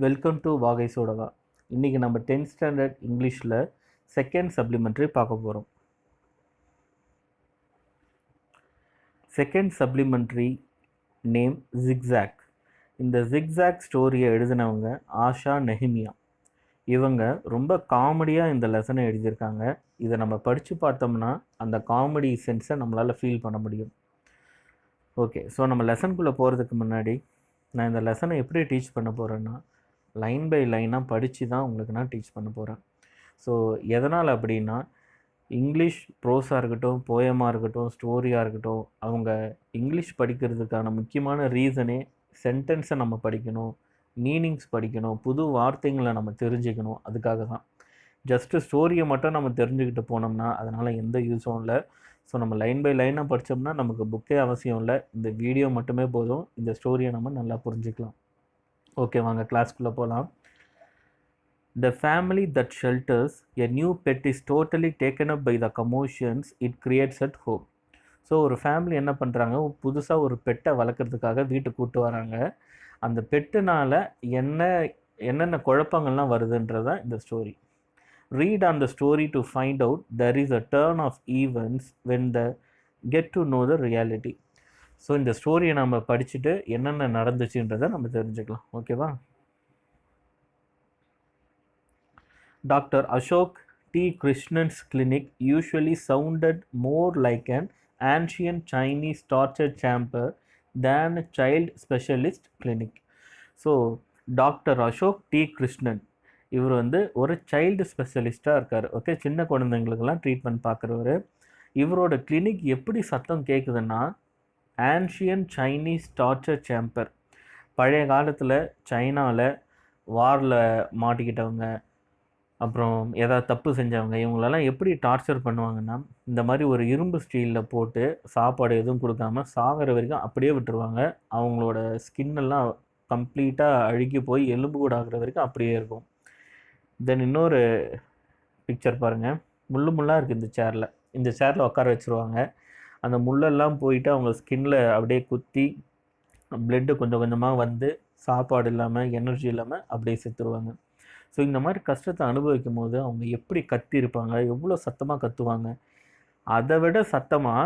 Welcome to வாகை சோடவா. இன்றைக்கி நம்ம 10th ஸ்டாண்டர்ட் இங்கிலீஷில் செகண்ட் சப்ளிமெண்ட்ரி பார்க்க போகிறோம். Second supplementary name zigzag. இந்த ஜிக்ஸாக் ஸ்டோரியை எழுதினவங்க ஆஷா நெஹிமியா. இவங்க ரொம்ப காமெடியாக இந்த லெசனை எழுதியிருக்காங்க. இதை நம்ம படித்து பார்த்தோம்னா அந்த காமெடி சென்ஸை நம்மளால் ஃபீல் பண்ண முடியும். ஓகே, ஸோ நம்ம லெசனுக்குள்ளே போகிறதுக்கு முன்னாடி நான் இந்த லெசனை எப்படி டீச் பண்ண போகிறேன்னா லைன் பை லைனாக படித்து தான் உங்களுக்கு நான் டீச் பண்ண போகிறேன். ஸோ எதனால் அப்படின்னா இங்கிலீஷ் ப்ரோஸாக இருக்கட்டும், போயமாக இருக்கட்டும், ஸ்டோரியாக இருக்கட்டும், அவங்க இங்கிலீஷ் படிக்கிறதுக்கான முக்கியமான ரீசனே சென்டென்ஸை நம்ம படிக்கணும், மீனிங்ஸ் படிக்கணும், புது வார்த்தைங்களை நம்ம தெரிஞ்சுக்கணும். அதுக்காக தான். ஜஸ்ட்டு ஸ்டோரியை மட்டும் நம்ம தெரிஞ்சுக்கிட்டு போனோம்னா அதனால் எந்த யூஸும் இல்லை. ஸோ நம்ம லைன் பை லைனாக படித்தோம்னா நமக்கு புக்கே அவசியம் இல்லை, இந்த வீடியோ மட்டுமே போதும், இந்த ஸ்டோரியை நம்ம நல்லா புரிஞ்சுக்கலாம். ஓகே, வாங்க கிளாஸ்க்குள்ளே போகலாம். The family that shelters a new pet is totally taken up by the commotions it creates at home. So ஒரு ஃபேமிலி என்ன பண்ணுறாங்க, புதுசாக ஒரு பெட்டை வளர்க்குறதுக்காக வீட்டுக்கு கூப்பிட்டு வராங்க. அந்த பெட்டுனால் என்னென்ன குழப்பங்கள்லாம் வருதுன்றதான் இந்த story. Read on the story to find out there is a turn of events when they get to know the reality. So இந்த ஸ்டோரியை நம்ம படிச்சுட்டு என்னென்ன நடந்துச்சுன்றதை நம்ம தெரிஞ்சுக்கலாம். ஓகேவா? Doctor Ashok D Krishnan's clinic usually sounded more like an ancient Chinese torture chamber than child specialist clinic. So doctor Ashok D Krishnan இவர் ஒரு சைல்டு ஸ்பெஷலிஸ்ட்டாக இருக்கார். ஓகே, சின்ன குழந்தைங்களுக்கெல்லாம் ட்ரீட்மெண்ட் பார்க்குறவர். இவரோட கிளினிக் எப்படி சத்தம் கேட்குதுன்னா ஆன்ஷியன் சைனீஸ் டார்ச்சர் சேம்பர். பழைய காலத்தில் சைனாவில் வாரில் மாட்டிக்கிட்டவங்க, அப்புறம் ஏதாவது தப்பு செஞ்சவங்க, இவங்களெல்லாம் எப்படி டார்ச்சர் பண்ணுவாங்கன்னா இந்த மாதிரி ஒரு இரும்பு ஸ்டீலில் போட்டு சாப்பாடு எதுவும் கொடுக்காம சாகிற வரைக்கும் அப்படியே விட்டுருவாங்க. அவங்களோட ஸ்கின்னெல்லாம் கம்ப்ளீட்டாக அழுகி போய் எலும்பு கூட ஆகிற வரைக்கும் அப்படியே இருக்கும். தென் இன்னொரு பிக்சர் பாருங்கள், முள்ளாக இருக்குது இந்த சேரில் உட்கார வச்சுருவாங்க. அந்த முள்ளெல்லாம் போயிட்டு அவங்க ஸ்கின்னில் அப்படியே குத்தி பிளட்டு கொஞ்சம் கொஞ்சமாக சாப்பாடு இல்லாமல் எனர்ஜி இல்லாமல் அப்படியே செத்துருவாங்க. ஸோ இந்த மாதிரி கஷ்டத்தை அனுபவிக்கும் போது அவங்க எப்படி கத்திருப்பாங்க, எவ்வளோ சத்தமாக கத்துவாங்க. அதை விட சத்தமாக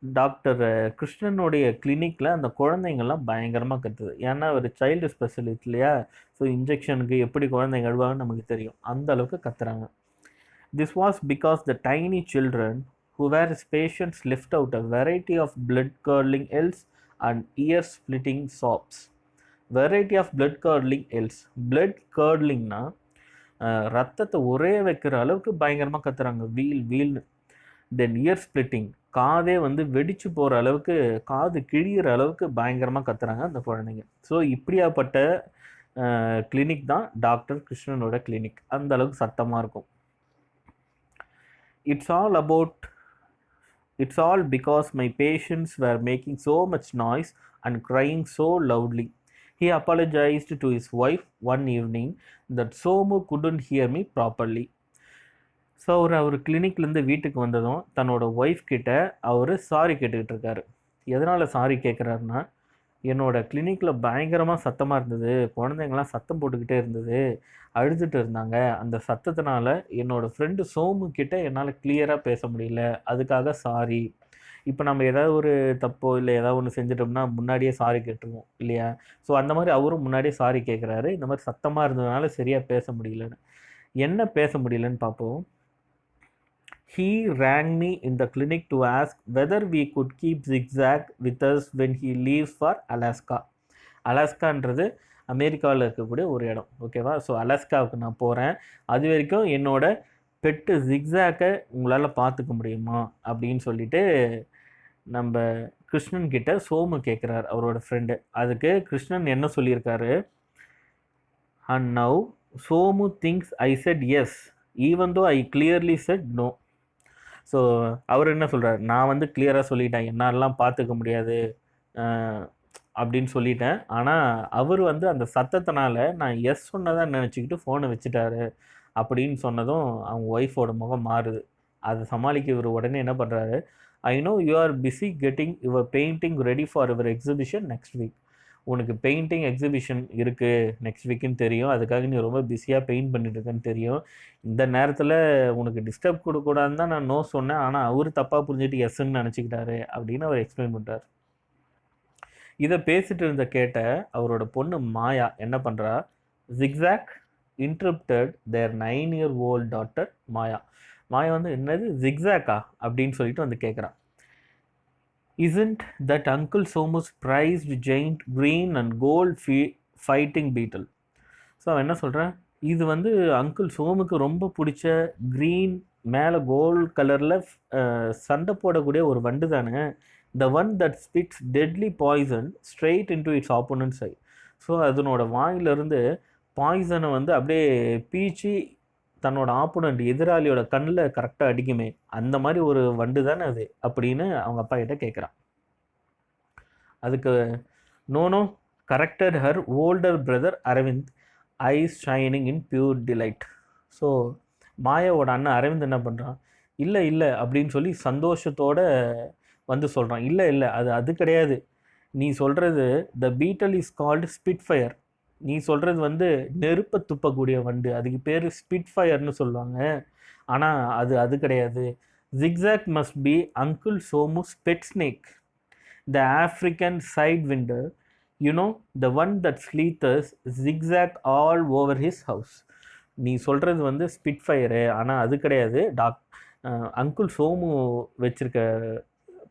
டாக்டர் கிருஷ்ணனுடைய கிளினிக்கில் அந்த குழந்தைங்கள்லாம் பயங்கரமாக கத்துது. ஏன்னா ஒரு சைல்டு ஸ்பெஷலிஸ்ட் இல்லையா, ஸோ இன்ஜெக்ஷனுக்கு எப்படி குழந்தைங்க அழுவாங்கன்னு நமக்கு தெரியும், அந்த அளவுக்கு கத்துறாங்க. This was because the tiny children who were patients left out a variety of blood-curdling yells and ear-splitting sobs. Variety of blood-curdling yells. Blood-curdlingனா ரத்தத்தை ஒரே வைக்கிற அளவுக்கு பயங்கரமாக கத்துறாங்க, வீல்னு. தென் ear-splitting, காதே வெடிச்சு போகிற அளவுக்கு, காது கிழிகிற அளவுக்கு பயங்கரமாக கத்துறாங்க அந்த குழந்தைங்க. ஸோ இப்படியாப்பட்ட கிளினிக் தான் டாக்டர் கிருஷ்ணனோட கிளினிக். அந்த அளவுக்கு சத்தமாக இருக்கும். It's all because my patients were making so much noise and crying so loudly. He apologized to his wife one evening that Somu couldn't hear me properly. So அவர் கிளினிக்லேருந்து வீட்டுக்கு வந்ததும் தன்னோட ஒய்ஃப் கிட்ட அவர் சாரி கேட்டுக்கிட்டு இருக்காரு. எதனால் சாரி கேட்குறாருன்னா, என்னோடய கிளினிக்கில் பயங்கரமாக சத்தமாக இருந்தது, குழந்தைங்களாம் சத்தம் போட்டுக்கிட்டே இருந்தது, அழுதுட்டு இருந்தாங்க. அந்த சத்தத்தினால என்னோடய ஃப்ரெண்டு சோமு கிட்டே என்னால் கிளியராக பேச முடியல, அதுக்காக சாரி. இப்போ நம்ம ஏதாவது ஒரு தப்போ இல்லை ஏதாவது ஒன்று செஞ்சிட்டோம்னா முன்னாடியே சாரி கேட்டுருவோம் இல்லையா? ஸோ அந்த மாதிரி அவரும் முன்னாடியே சாரி கேட்குறாரு. இந்த மாதிரி சத்தமாக இருந்ததுனால சரியாக பேச முடியலன்னு. என்ன பேச முடியலன்னு பார்ப்போம். He rang me in the clinic to ask whether we could keep Zigzag with us when he leaves for Alaska. அலாஸ்கான்றது அமெரிக்காவில் இருக்கக்கூடிய ஒரு இடம். ஓகேவா? ஸோ அலாஸ்காவுக்கு நான் போகிறேன், அது வரைக்கும் என்னோட பெட்டு ஜிக்ஸாக்கை உங்களால் பார்த்துக்க முடியுமா அப்படின்னு சொல்லிட்டு நம்ம கிருஷ்ணன் கிட்ட சோமு கேட்குறாரு, அவரோட ஃப்ரெண்டு. அதுக்கு கிருஷ்ணன் என்ன சொல்லியிருக்காரு, and now Somu thinks I said yes even though I clearly said no. So அவர் என்ன சொல்கிறார், நான் கிளியராக சொல்லிட்டேன் என்னாலலாம் பார்த்துக்க முடியாது அப்படின்னு சொல்லிட்டேன். ஆனால் அவர் அந்த சத்தத்தினால நான் எஸ் சொன்னதான் நினச்சிக்கிட்டு ஃபோனை வச்சுட்டாரு அப்படின்னு சொன்னதும் அவங்க ஒய்ஃபோட முகம் மாறுது. அதை சமாளிக்க இவர் உடனே என்ன பண்ணுறாரு, I know you are busy getting your painting ready for your exhibition next week. உனக்கு பெயிண்டிங் எக்ஸிபிஷன் இருக்குது நெக்ஸ்ட் வீக்குன்னு தெரியும், அதுக்காக நீ ரொம்ப பிஸியாக பெயிண்ட் பண்ணிட்டு இருக்கேன்னு தெரியும், இந்த நேரத்தில் உனக்கு டிஸ்டர்ப் கொடுக்கூடாதுன்னு தான் நான் நோ சொன்னேன், ஆனால் அவர் தப்பாக புரிஞ்சுட்டு எஸ்ன்னு நினச்சிக்கிட்டாரு அப்படின்னு அவர் எக்ஸ்பிளைன் பண்ணுறார். இதை பேசிட்டு இருந்த கேட்ட அவரோட பொண்ணு மாயா என்ன பண்ணுறா, ஜிக்ஸாக் இன்டரப்டட் தேர் 9-year-old டாட்டர் மாயா. மாயா வந்து என்னது ஜிக்ஸாக்கா அப்படின்னு சொல்லிட்டு வந்து கேட்குறான். Isn't that Uncle Somu's prized giant green and gold fighting beetle? So அவன் என்ன சொல்கிறான், இது வந்து அங்கிள் சோமுக்கு ரொம்ப பிடிச்ச க்ரீன் மேலே கோல்ட் கலரில் சண்டை போடக்கூடிய ஒரு வண்டு தானே, the one that spits deadly poison straight into its opponent eye. So அதனோட வாயிலிருந்து பாய்சனை வந்து அப்படியே பீச்சி தன்னோட ஆப்போனண்ட் எதிராளியோட கண்ணில் கரெக்டாக அடிக்குமே, அந்த மாதிரி ஒரு வண்டு தானே அது அப்படின்னு அவங்க அப்பா கிட்ட கேட்குறான். அதுக்கு no no corrected her older brother Aravind, eyes shining in pure delight. So மாயாவோட அண்ணன் அரவிந்த் என்ன பண்ணுறான், இல்லை இல்லை அப்படின்னு சொல்லி சந்தோஷத்தோடு வந்து சொல்கிறான், இல்லை இல்லை அது கிடையாது, நீ சொல்கிறது த பீட்டல் இஸ் கால்டு ஸ்பிட்ஃபயர், நீ சொல்கிறது வந்து நெருப்பை துப்பக்கூடிய வண்டு, அதுக்கு பேர் ஸ்பிட்ஃபயர்னு சொல்லுவாங்க, ஆனால் அது கிடையாது. Zigzag must be uncle Somu's pet snake, the African sidewinder, you know the one that slithers zigzag all over his house. நீ சொல்கிறது வந்து ஸ்பிட்ஃபயரு, ஆனால் அது கிடையாது, அங்கிள் சோமு வச்சுருக்க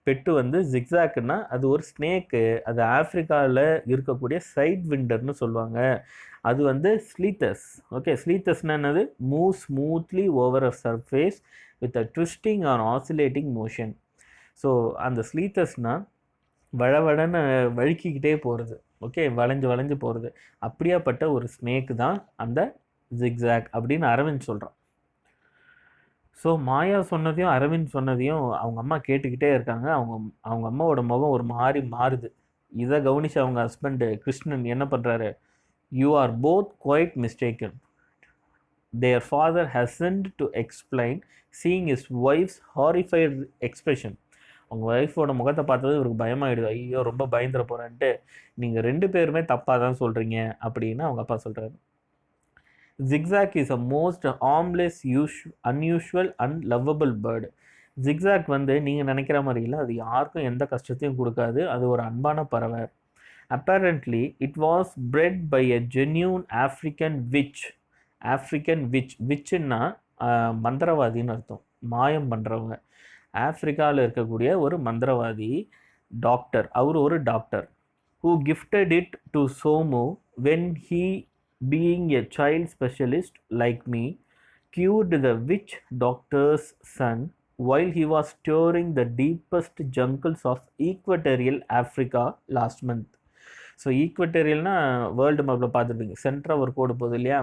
பெட்டு வந்து ஜிக்ஸாக்குன்னா அது ஒரு ஸ்னேக்கு, அது ஆஃப்ரிக்காவில் இருக்கக்கூடிய சைட் விண்டர்னு சொல்லுவாங்க, அது வந்து ஸ்லீத்தஸ். ஓகே, ஸ்லீத்தஸ்னா என்னது, move smoothly over a surface with a twisting or oscillating motion. So அந்த ஸ்லீத்தஸ்னால் வழவழன்னு வழுக்கிக்கிட்டே போகிறது, ஓகே, வளைஞ்சு போகிறது, அப்படியாப்பட்ட ஒரு ஸ்னேக்கு தான் அந்த ஜிக்ஸாக் அப்படின்னு அரவிந்த் சொல்கிறான். ஸோ மாயா சொன்னதையும் அரவிந்த் சொன்னதையும் அவங்க அம்மா கேட்டுக்கிட்டே இருக்காங்க. அவங்க அம்மாவோட முகம் ஒரு மாதிரி மாறுது. இதை கவனிச்சு அவங்க ஹஸ்பண்டு கிருஷ்ணன் என்ன பண்ணுறாரு, you are both quite mistaken, their father hastened to explain seeing his wife's horrified expression. அவங்க ஒய்ஃபோட முகத்தை பார்த்தது இவருக்கு பயமாயிடுது, ஐயோ ரொம்ப பயந்துட போகிறேன்ட்டு, நீங்கள் 2 பேருமே தப்பாக தான் சொல்கிறீங்க அப்படின்னு அவங்க அப்பா சொல்கிறாரு. Zigzag is a most harmless, unusual and lovable bird. Zigzag வந்து நீங்கள் நினைக்கிற மாதிரி இல்லை, அது யாருக்கும் எந்த கஷ்டத்தையும் கொடுக்காது, அது ஒரு அன்பான பறவை. Apparently, it was bred by a genuine African witch. African witch, witchன்னா மந்திரவாதின்னு அர்த்தம், மாயம் பண்ணுறவங்க. ஆஃப்ரிக்காவில் இருக்கக்கூடிய ஒரு மந்திரவாதி டாக்டர், அவர் ஒரு doctor, who gifted it to Somu when he, being a child specialist like me, cured the witch doctor's son while he was touring the deepest jungles of equatorial Africa last month. So ஈக்வட்டோரியல்னா world மேப்பில் பார்த்துருப்பீங்க, சென்ட்ராக ஒரு கோடு போகுது இல்லையா,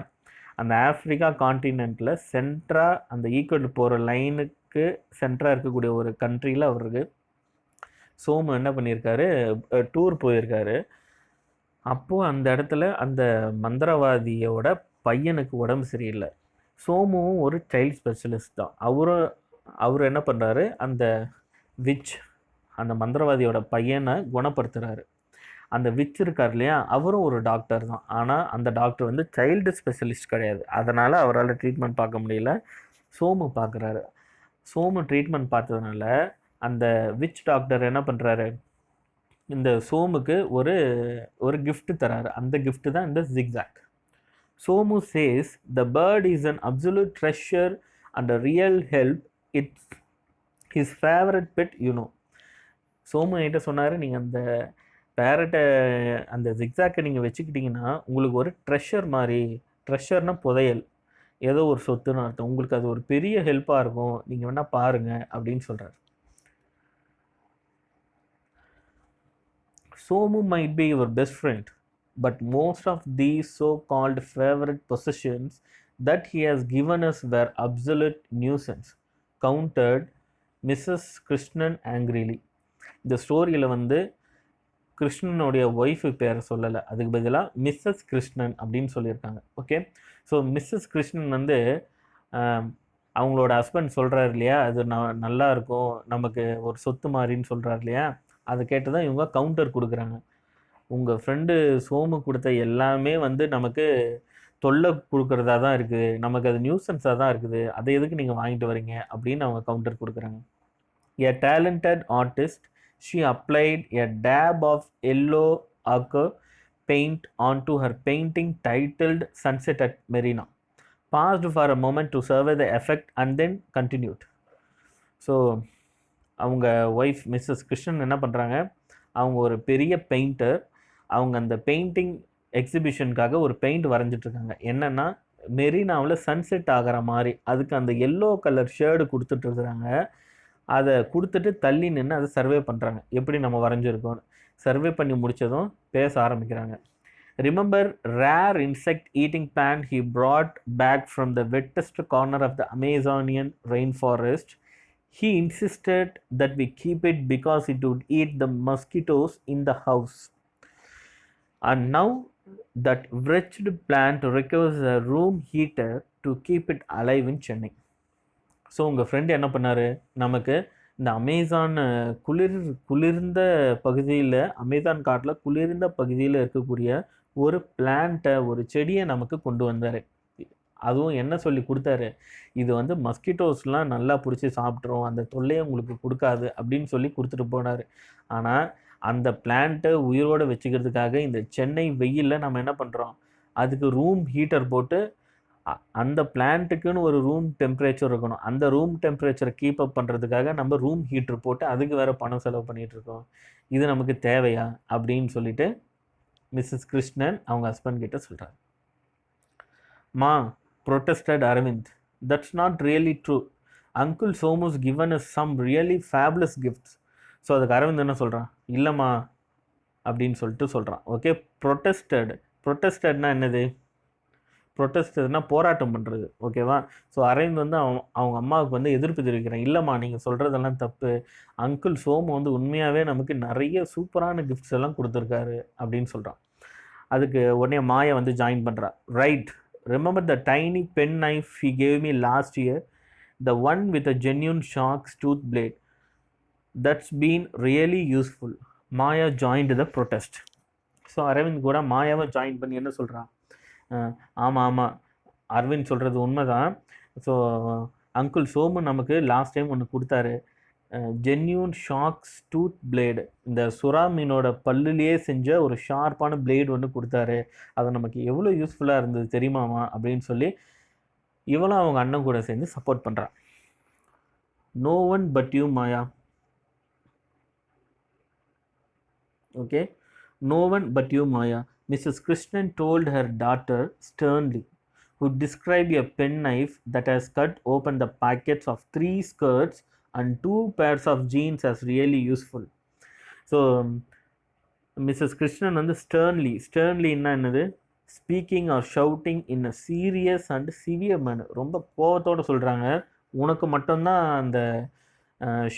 அந்த Africa காண்டினென்ட்டில் சென்ட்ராக அந்த equal போகிற லைனுக்கு சென்ட்ராக இருக்கக்கூடிய ஒரு கண்ட்ரியில் அவருக்கு சோமு என்ன பண்ணியிருக்காரு, டூர் போயிருக்காரு. அப்போது அந்த இடத்துல அந்த மந்திரவாதியோட பையனுக்கு உடம்பு சரியில்லை. சோமுவும் ஒரு சைல்ட் ஸ்பெஷலிஸ்ட் தான். அவர் என்ன பண்ணுறாரு, அந்த விச் அந்த மந்திரவாதியோட பையனை குணப்படுத்துகிறாரு. அந்த விச் இருக்கார் இல்லையா, அவரும் ஒரு டாக்டர் தான், ஆனால் அந்த டாக்டர் வந்து சைல்டு ஸ்பெஷலிஸ்ட் கிடையாது, அதனால் அவரால் ட்ரீட்மெண்ட் பார்க்க முடியல. சோமு பார்க்குறாரு. சோமு ட்ரீட்மெண்ட் பார்த்ததுனால அந்த விச் டாக்டர் என்ன பண்ணுறாரு, இந்த சோமுக்கு ஒரு கிஃப்ட் தராரு. அந்த கிஃப்ட் தான் இந்த Zigzag. Somu says the bird is an absolute treasure and a real help, it's his favourite pet you know. Somu என்கிட்ட சொன்னார், நீங்கள் அந்த பேரட்டை அந்த ஜிக்ஸாக்கை நீங்கள் வச்சுக்கிட்டிங்கன்னா உங்களுக்கு ஒரு ட்ரெஷர் மாதிரி, ட்ரெஷர்னால் புதையல், ஏதோ ஒரு சொத்துன்னு அர்த்தம், உங்களுக்கு அது ஒரு பெரிய ஹெல்ப்பாக இருக்கும், நீங்கள் வேணால் பாருங்கள் அப்படின்னு சொல்கிறார். Somu might be your best friend, but most of these so-called favorite possessions that he has given us were absolute nuisance, countered Mrs. Krishnan angrily. இந்த ஸ்டோரியில் வந்து கிருஷ்ணனுடைய ஒய்ஃபு பேரை சொல்லலை, அதுக்கு பதிலாக மிஸ்ஸஸ் கிருஷ்ணன் அப்படின்னு சொல்லியிருக்காங்க. ஓகே, ஸோ மிஸ்ஸஸ் கிருஷ்ணன் வந்து அவங்களோட ஹஸ்பண்ட் சொல்கிறார் இல்லையா, அது நல்லா இருக்கும் நமக்கு ஒரு சொத்து மாதிரின்னு சொல்கிறார் இல்லையா, அதை கேட்டு தான் இவங்க கவுண்டர் கொடுக்குறாங்க. உங்கள் ஃப்ரெண்டு சோமு கொடுத்த எல்லாமே வந்து நமக்கு தொல்லை கொடுக்குறதா தான் இருக்குது, நமக்கு அது நியூசன்ஸாக தான் இருக்குது, அதை எதுக்கு நீங்கள் வாங்கிட்டு வரீங்க அப்படின்னு அவங்க கவுண்டர் கொடுக்குறாங்க. A talented artist, she applied a dab of yellow ochre paint onto her painting titled Sunset at Marina, paused for a moment to survey the effect and then continued. So அவங்க wife Mrs Krishnan என்ன பண்ணுறாங்க, அவங்க ஒரு பெரிய painter, அவங்க அந்த painting எக்ஸிபிஷனுக்காக ஒரு paint வரைஞ்சிட்ருக்காங்க. என்னென்னா மெரினாவில் சன்செட் ஆகிற மாதிரி அதுக்கு அந்த எல்லோ கலர் ஷேடு கொடுத்துட்ருக்குறாங்க. அதை கொடுத்துட்டு தள்ளி நின்று அதை சர்வே பண்ணுறாங்க, எப்படி நம்ம வரைஞ்சிருக்கோன்னு. சர்வே பண்ணி முடித்ததும் பேச ஆரம்பிக்கிறாங்க. Remember rare insect eating plant he brought back from the wettest corner of the Amazonian rainforest. He insisted that we keep it because it would eat the mosquitoes in the house. And now that wretched plant requires a room heater to keep it alive in Chennai. So உங்கள் friend என்ன பண்ணார், நமக்கு இந்த Amazon குளிர்ந்த பகுதியில், Amazon காட்டில் குளிர்ந்த பகுதியில் இருக்கக்கூடிய ஒரு பிளான்ட்டை, ஒரு செடியை நமக்கு கொண்டு வந்தார். அதுவும் என்ன சொல்லி கொடுத்தாரு, இது வந்து மஸ்கிட்டோஸ்லாம் நல்லா பிடிச்சி சாப்பிட்றோம், அந்த தொல்லையை உங்களுக்கு கொடுக்காது அப்படின்னு சொல்லி கொடுத்துட்டு போனார். ஆனால் அந்த பிளான்ட்டை உயிரோடு வச்சுக்கிறதுக்காக இந்த சென்னை வெயிலில் நம்ம என்ன பண்ணுறோம், அதுக்கு ரூம் ஹீட்டர் போட்டு, அந்த பிளான்ட்டுக்குன்னு ஒரு ரூம் டெம்பரேச்சர் இருக்கணும், அந்த ரூம் டெம்பரேச்சரை கீப் அப் பண்ணுறதுக்காக நம்ம ரூம் ஹீட்டர் போட்டு அதுக்கு வேறு பணம் செலவு பண்ணிகிட்ருக்கோம். இது நமக்கு தேவையா அப்படின்னு சொல்லிட்டு மிஸ்ஸஸ் கிருஷ்ணன் அவங்க ஹஸ்பண்ட் கிட்ட சொல்கிறார். மா, protested Arvind, that's not really true. Uncle Somu's given us some really fabulous gifts. So அதுக்கு அரவிந்த் என்ன சொல்கிறான், இல்லைம்மா அப்படின்னு சொல்லிட்டு சொல்கிறான். ஓகே, ப்ரொட்டஸ்டட்னா என்னது, ப்ரொட்டஸ்ட்னா போராட்டம் பண்ணுறது. ஓகேவா. ஸோ அரவிந்த் வந்து அவங்க அம்மாவுக்கு வந்து எதிர்ப்பு தெரிவிக்கிறேன், இல்லைம்மா நீங்கள் சொல்கிறதெல்லாம் தப்பு, அங்கிள் சோமு வந்து உண்மையாகவே நமக்கு நிறைய சூப்பரான கிஃப்ட்ஸ் எல்லாம் கொடுத்துருக்காரு அப்படின்னு சொல்கிறான். அதுக்கு உடனே மாயா வந்து ஜாயின் பண்ணுறா. Right, remember the tiny pen knife he gave me last year, the one with a genuine shark's tooth blade, that's been really useful. Maya joined the protest. So Aravind கூட மாயாவை ஜாயின் பண்ணி என்ன சொல்கிறான், ஆமாம் அரவிந்த் சொல்கிறது உண்மைதான். ஸோ அங்கிள் சோமு நமக்கு last time ஒன்று கொடுத்தாரு, ஜென்யூன் ஷார்க்ஸ் டூத் பிளேடு, இந்த சுறா மீனோட பல்லுலேயே செஞ்ச ஒரு ஷார்ப்பான பிளேடு ஒன்று கொடுத்தாரு, அது நமக்கு எவ்வளோ யூஸ்ஃபுல்லாக இருந்தது தெரியுமாமா அப்படின்னு சொல்லி இவளும் அவங்க அண்ணன் கூட சேர்ந்து சப்போர்ட் பண்ணுறான். No one but you Maya. Okay, no one but you Maya, Mrs Krishnan told her daughter sternly, who described a penknife that has cut open the packets of 3 skirts and 2 pairs of jeans as really useful. So Mrs Krishnan வந்து ஸ்டர்ன்லின்னா என்னது, speaking or shouting in a serious and severe manner, ரொம்ப கோபத்தோடு சொல்கிறாங்க, உனக்கு மட்டும்தான் அந்த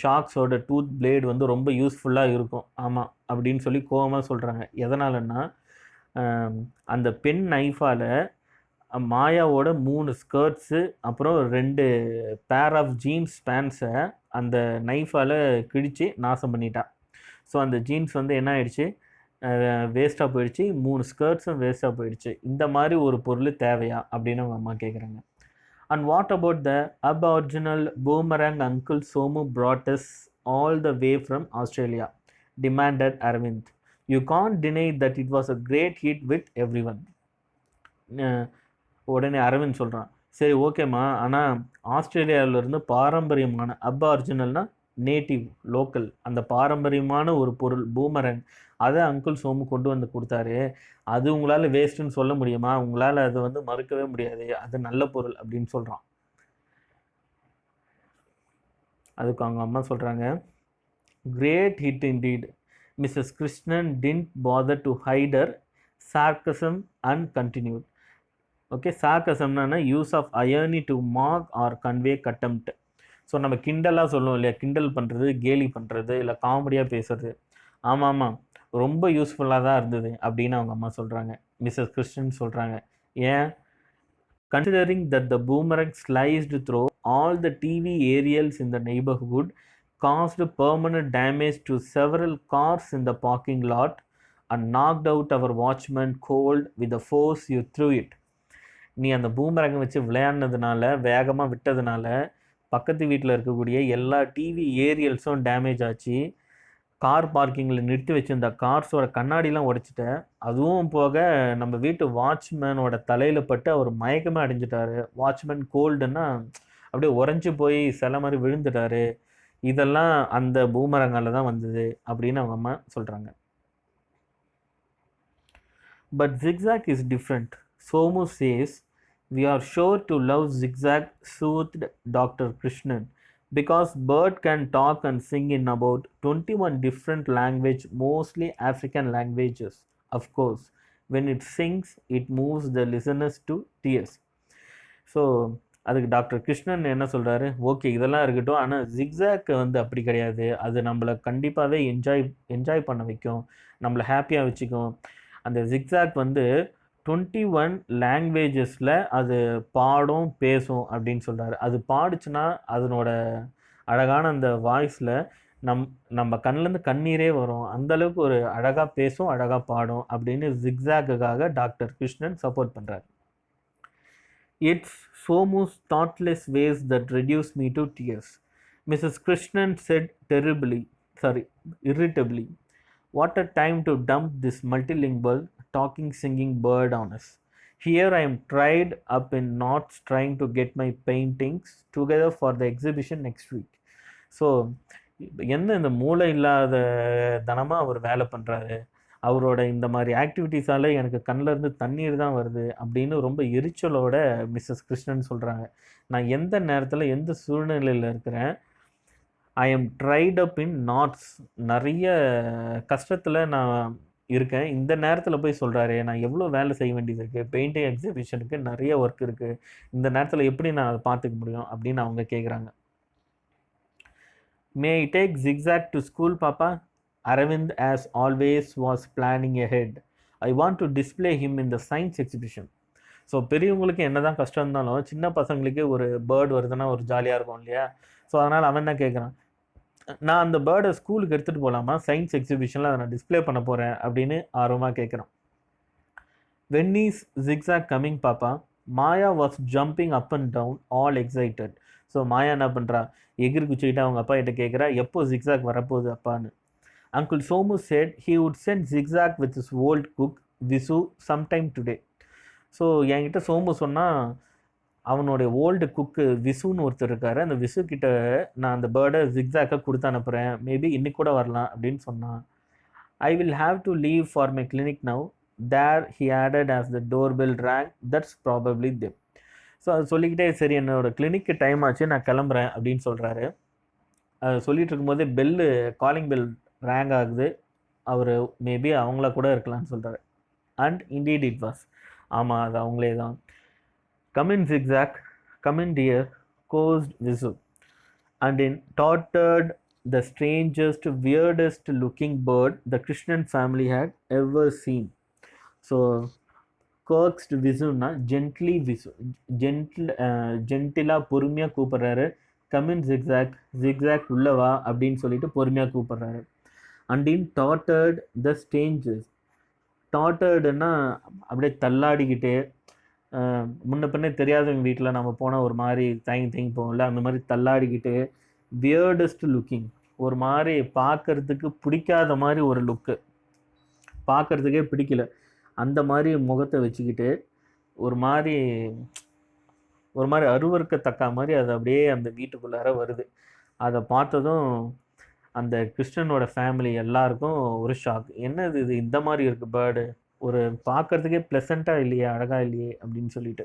ஷார்க்ஸோட tooth blade வந்து ரொம்ப யூஸ்ஃபுல்லாக இருக்கும், ஆமாம் அப்படின்னு சொல்லி கோபமாக சொல்கிறாங்க. எதனாலன்னா அந்த பென் நைஃபால் மாயாவோட 3 ஸ்கர்ட்ஸு அப்புறம் 2 பேர் ஆஃப் ஜீன்ஸ் பேண்ட்ஸை அந்த நைஃபால் கிழித்து நாசம் பண்ணிட்டான். ஸோ அந்த ஜீன்ஸ் வந்து என்ன ஆயிடுச்சு, வேஸ்ட்டாக போயிடுச்சு, 3 ஸ்கர்ட்ஸும் வேஸ்ட்டாக போயிடுச்சு. இந்த மாதிரி ஒரு பொருள் தேவையா அப்படின்னு அவங்க அம்மா கேட்குறாங்க. And what about the aboriginal boomerang uncle Somu brought us all the way from Australia, demanded Arvind. You can't deny that it was a great hit with everyone. உடனே அரவிந்த் சொல்கிறான், சரி ஓகேம்மா, ஆனால் ஆஸ்திரேலியாவிலேருந்து பாரம்பரியமான அபார்ஜினல்னா நேட்டிவ் லோக்கல், அந்த பாரம்பரியமான ஒரு பொருள் பூமரங், அதை அங்கிள் சோமு கொண்டு வந்து கொடுத்தாரு, அது உங்களால் வேஸ்ட்டுன்னு சொல்ல முடியுமா, உங்களால் அதை வந்து மறுக்கவே முடியாது, அது நல்ல பொருள் அப்படின்னு சொல்கிறான். அதுக்கு அவங்க அம்மா சொல்கிறாங்க, great hit indeed. Mrs Krishnan didn't bother to hide her sarcasm and continued. Okay, சார்கசம்னா use of irony to mark or convey contempt. So நம்ம கிண்டலாக சொல்லுவோம் இல்லையா, கிண்டல் பண்ணுறது, கேலி பண்ணுறது, இல்லை காமெடியாக பேசுறது. ஆமாம் ரொம்ப யூஸ்ஃபுல்லாக தான் இருந்தது அப்படின்னு அவங்க அம்மா சொல்கிறாங்க. மிஸ்ஸஸ் கிருஷ்ணன் சொல்கிறாங்க, ஏன், considering that the boomerang sliced through all the TV aerials in the neighbourhood, caused permanent damage to several cars in the parking lot, and knocked out our watchman cold with the force you threw it. நீ அந்த பூமரங்கை வச்சு விளையாடினதுனால, வேகமாக விட்டதுனால பக்கத்து வீட்டில் இருக்கக்கூடிய எல்லா TV ஏரியல்ஸும் damage ஆச்சு. கார் பார்க்கிங்கில் நிறுத்தி வச்சிருந்த கார்ஸோட கண்ணாடிலாம் உடைச்சிட்டேன். அதுவும் போக நம்ம வீட்டு வாட்ச்மேனோட தலையில் பட்டு அவர் மயக்கமே அடைஞ்சிட்டாரு. வாட்ச்மேன் கோல்டுன்னா அப்படியே உறைஞ்சி போய் சில மாதிரி விழுந்துட்டாரு. இதெல்லாம் அந்த பூமரங்கால தான் வந்தது அப்படின்னு அவங்க அம்மா சொல்கிறாங்க. But Zigzag is different. Somu says, we are sure to love Zigzag, soothed Dr. Krishnan, because bird can talk and sing in about 21 different language, mostly African languages. Of course, when it sings, it moves the listeners to tears. So அதுக்கு doctor Krishnan என்ன சொல்கிறாரு, okay இதெல்லாம் இருக்கட்டும், ஆனால் zigzag வந்து அப்படி கிடையாது. அது நம்மளை கண்டிப்பாகவே என்ஜாய் பண்ண வைக்கும், நம்மளை ஹாப்பியாக வச்சுக்கும். அந்த ஜிக்ஸாக் வந்து 21 லாங்குவேஜஸில் அது பாடும் பேசும் அப்படின்னு சொல்கிறாரு. அது பாடுச்சுன்னா அதனோட அழகான அந்த வாய்ஸில் நம்ம கண்ணிலேருந்து கண்ணீரே வரும். அந்தளவுக்கு ஒரு அழகாக பேசும், அழகாக பாடும் அப்படின்னு ஜிக்ஸாக்குக்காக டாக்டர் கிருஷ்ணன் சப்போர்ட் பண்ணுறாரு. It's Somu's thoughtless ways that reduce me to tears, Mrs. Krishnan said irritably. What a time to dump this multilingual, talking, singing bird on us. Here I am tied up in knots trying to get my paintings together for the exhibition next week. So என்ன இந்த மூளை இல்லாத தனமாக அவர் வேலை பண்ணுறாரு, அவரோட இந்த மாதிரி ஆக்டிவிட்டீஸால் எனக்கு கண்ணிலேருந்து தண்ணீர் தான் வருது அப்படின்னு ரொம்ப எரிச்சலோட மிஸ்ஸஸ் கிருஷ்ணன் சொல்கிறாங்க. நான் எந்த நேரத்தில் எந்த சூழ்நிலையில் இருக்கிறேன், ஐ எம் ட்ரைட் அப் இன் நாட்ஸ், நிறைய கஷ்டத்தில் நான் இருக்கேன். இந்த நேரத்தில் போய் சொல்கிறாரு நான் எவ்வளோ வேலை செய்ய வேண்டியது இருக்குது, பெயிண்டிங் எக்ஸிபிஷனுக்கு நிறைய ஒர்க் இருக்குது, இந்த நேரத்தில் எப்படி நான் அதை பார்த்துக்க முடியும் அப்படின்னு அவங்க கேட்குறாங்க. May I take Zigzag to school பாப்பா? Aravind as always was planning ahead. I want to display him in the science exhibition. So பெரியவங்களுக்கு என்ன தான் கஷ்டம் இருந்தாலும் சின்ன பசங்களுக்கு ஒரு பேர்டு வருதுன்னா ஒரு ஜாலியாக இருக்கும் இல்லையா? ஸோ அதனால் அவன் என்ன கேட்குறான், நான் அந்த பேர்டை ஸ்கூலுக்கு எடுத்துகிட்டு போகலாமா, சயின்ஸ் எக்ஸிபிஷனில் அதை நான் டிஸ்பிளே பண்ண போகிறேன் அப்படின்னு ஆர்வமாக கேட்குறான். When is Zigzag coming பாப்பா? Maya was jumping up and down all excited. So Maya என்ன பண்ணுறா, எகிரி குச்சிக்கிட்டு அவங்க அப்பா கிட்ட கேட்குறா எப்போ ஜிக்ஸாக் வரப்போகுது அப்பான்னு. Uncle Somu said he would send Zigzag with his old cook Visu sometime today. So என்கிட்ட சோமு சொன்னால் அவனுடைய ஓல்டு குக்கு விசுன்னு ஒருத்தர் இருக்கார், அந்த விசு கிட்ட நான் அந்த பேர்டை ஜிக்ஸாக்கை கொடுத்து அனுப்புகிறேன், மேபி இன்னைக்கு கூட வரலாம் அப்படின்னு சொன்னான். I will have to leave for my clinic now, there he added as the door bell rang, that's probably them. So அது சொல்லிக்கிட்டே சரி என்னோடய கிளினிக்கு டைம் ஆச்சு நான் கிளம்புறேன் அப்படின்னு சொல்கிறாரு. அது சொல்லிகிட்டு இருக்கும்போதே பெல்லு, காலிங் பெல் ரேங்க் ஆகுது. அவர் மேபி அவங்கள கூட இருக்கலாம்னு சொல்கிறாரு. அண்ட் இண்டீட் இட் வாஸ், ஆமாம் அது அவங்களே தான். Come in Zigzag, come in dear, coaxed Visu. And in toddled the strangest weirdest looking bird the Krishnan family had ever seen. So coaxed விசுன்னா ஜென்ட்லி விசு, ஜென்டிலாக பொறுமையாக கூப்பிட்றாரு. கமின் ஜிக்ஸாக், ஜிக்ஸாக் உள்ளவா அப்படின்னு சொல்லிட்டு பொறுமையாக கூப்பிட்றாரு. அண்ட் இன் டாட்டர்ட் த ஸ்டேஞ்சஸ், டாட்டர்டுன்னா அப்படியே தள்ளாடிக்கிட்டே, முன்ன பின்னே தெரியாதவங்க வீட்டில் நம்ம போனால் ஒரு மாதிரி தயங்கி போகல, அந்த மாதிரி தள்ளாடிக்கிட்டு, வியர்டஸ்ட் லுக்கிங், ஒரு மாதிரி பார்க்கறதுக்கு பிடிக்காத மாதிரி ஒரு லுக்கு, பார்க்கறதுக்கே பிடிக்கல அந்த மாதிரி முகத்தை வச்சுக்கிட்டு ஒரு மாதிரி அருவருக்கத்தக்க மாதிரி அது அப்படியே அந்த வீட்டுக்குள்ளார வருது. அதை பார்த்ததும் அந்த கிருஷ்ணனோட ஃபேமிலி எல்லாருக்கும் ஒரு ஷாக். என்னது இது இந்த மாதிரி இருக்குது பேர்டு, ஒரு பார்க்கறதுக்கே ப்ளசண்ட்டாக இல்லையே, அழகாக இல்லையே அப்படின்னு சொல்லிட்டு.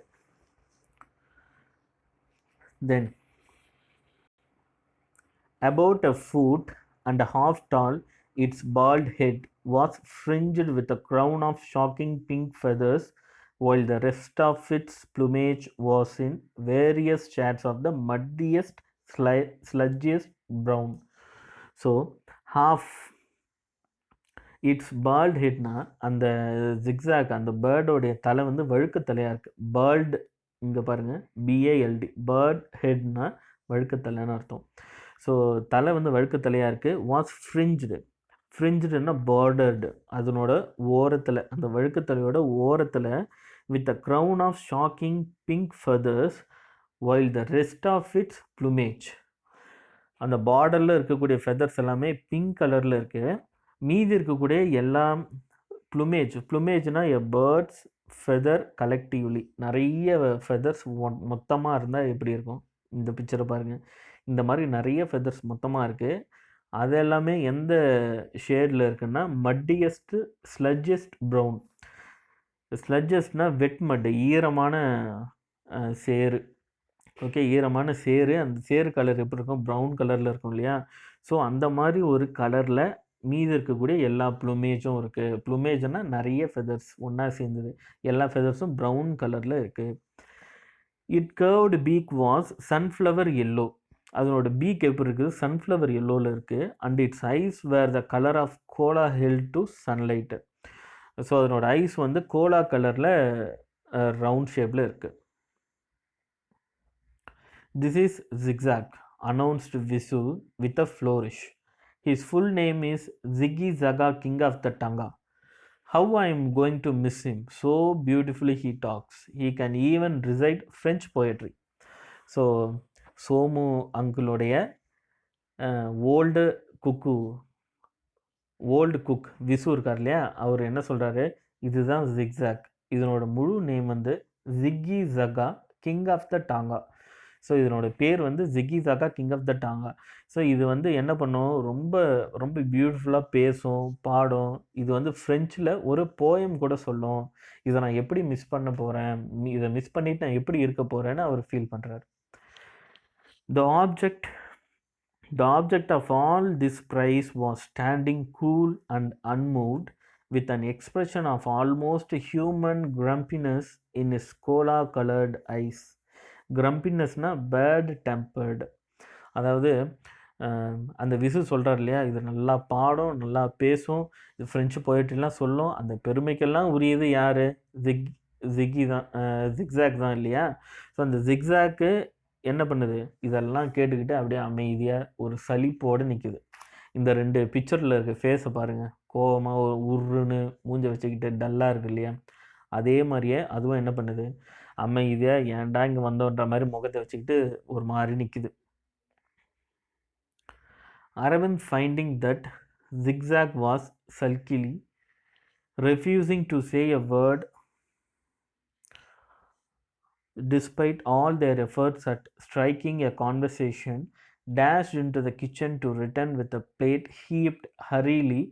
தென் about a foot and a half tall, its bald head was fringed with a crown of shocking pink feathers, while the rest of its plumage was in various shades of the muddiest, sludgiest brown. So half its bird ஹெட்னா அந்த Zigzag அந்த பேர்டோடைய தலை வந்து வழுக்கு தலையாக இருக்குது. Bird இங்கே பாருங்கள், பிஏஎல்டி, பேர்ட் ஹெட்னா வழுக்கு தலைன்னு அர்த்தம். ஸோ தலை வந்து வழுக்கு தலையாக இருக்குது. வாஸ் ஃப்ரிஞ்சுடு, ஃப்ரிஞ்சுடுன்னா பார்டர்டு, அதனோட ஓரத்தில், அந்த வழுக்குத்தலையோட ஓரத்தில், with a crown of shocking pink feathers while the rest of its plumage. அந்த பார்டரில் இருக்கக்கூடிய ஃபெதர்ஸ் எல்லாமே பிங்க் கலரில் இருக்குது. மீதி இருக்கக்கூடிய எல்லாம் ப்ளூமேஜ்னால் எ பேர்ட்ஸ் ஃபெதர் கலெக்டிவ்லி, நிறைய ஃபெதர்ஸ் மொத்தமாக இருந்தால் எப்படி இருக்கும், இந்த பிக்சரை பாருங்கள். இந்த மாதிரி நிறைய ஃபெதர்ஸ் மொத்தமாக இருக்குது. அது எல்லாமே எந்த ஷேடில் இருக்குன்னா மட்டியஸ்ட் ஸ்லட்ஜஸ்ட் ப்ரௌன். ஸ்லட்ஜஸ்ட்னால் வெட் மட், ஈரமான சேறு. ஓகே, ஈரமான சேறு. அந்த சேறு கலர் எப்படி இருக்கும், ப்ரௌன் கலரில் இருக்கும் இல்லையா. ஸோ அந்த மாதிரி ஒரு கலரில் மீதி இருக்கக்கூடிய எல்லா ப்ளூமேஜும் இருக்குது. ப்ளூமேஜ்னால் நிறைய ஃபெதர்ஸ் ஒன்றா சேர்ந்தது, எல்லா ஃபெதர்ஸும் ப்ரௌன் கலரில் இருக்குது. It curved beak was sunflower yellow. அதனோட பீக் எப்படி இருக்குது, சன்ஃப்ளவர் எல்லோவில் இருக்குது. And its eyes were the colour of cola held to sunlight. So அதனோட ஐஸ் வந்து கோலா கலரில் ரவுண்ட் ஷேப்பில் இருக்குது. This is Zigzag, announced Visu with a flourish. His full name is Ziggy Zaga, King of the Tanga. How I am going to miss him. So beautifully he talks. He can even recite French poetry. So, Somu அங்கிளுடைய old cook Visu இருக்கார் இல்லையா, அவர் என்ன சொல்கிறாரு, இதுதான் zigzag. இதனோட முழு name வந்து ஜிக்கி ஜகா, கிங் ஆஃப் த டாங்கா. ஸோ இதனோட பேர் வந்து ஜிக்கி ஜகா, கிங் ஆஃப் த டாங்கா. ஸோ இது வந்து என்ன பண்ணும், ரொம்ப ரொம்ப பியூட்டிஃபுல்லாக பேசும், பாடும். இது வந்து ஃப்ரெஞ்சில் ஒரு போயம் கூட சொல்லும். இதை நான் எப்படி மிஸ் பண்ண போகிறேன், இதை மிஸ் பண்ணிவிட்டு நான் எப்படி இருக்க போகிறேன்னு அவர் ஃபீல் பண்ணுறாரு. The object of all this praise was standing cool and unmoved, with an expression of almost human grumpiness in his cola-colored eyes. Grumpinessனா பேட் டெம்பர்டு. அதாவது அந்த விசு சொல்கிறார் இல்லையா, இது நல்லா பாடும், நல்லா பேசும், இது ஃப்ரெஞ்சு போய்ட்ரிலாம் சொல்லும். அந்த பெருமைக்கெல்லாம் உரியது யார், ஜிக்கி தான், ஜிக்ஸாக் தான் இல்லையா. ஸோ அந்த ஜிக்ஸாக்கு என்ன பண்ணுது, இதெல்லாம் கேட்டுக்கிட்டு அப்படியே அமைதியாக ஒரு சலிப்போடு நிற்குது. இந்த ரெண்டு பிக்சரில் இருக்க ஃபேஸை பாருங்கள், கோவமாக ஒரு உருன்னு மூஞ்ச வச்சுக்கிட்டு டல்லாக இருக்கு இல்லையா. அதே மாதிரியே அதுவும் என்ன பண்ணுது, அமைதியாக ஏன்டா இங்கே வந்தோன்ற மாதிரி முகத்தை வச்சுக்கிட்டு ஒரு மாதிரி நிற்குது. Aravind, finding that Zigzag was sulkily refusing to say a word despite all their efforts at striking a conversation, dashed into the kitchen to return with a plate heaped hurriedly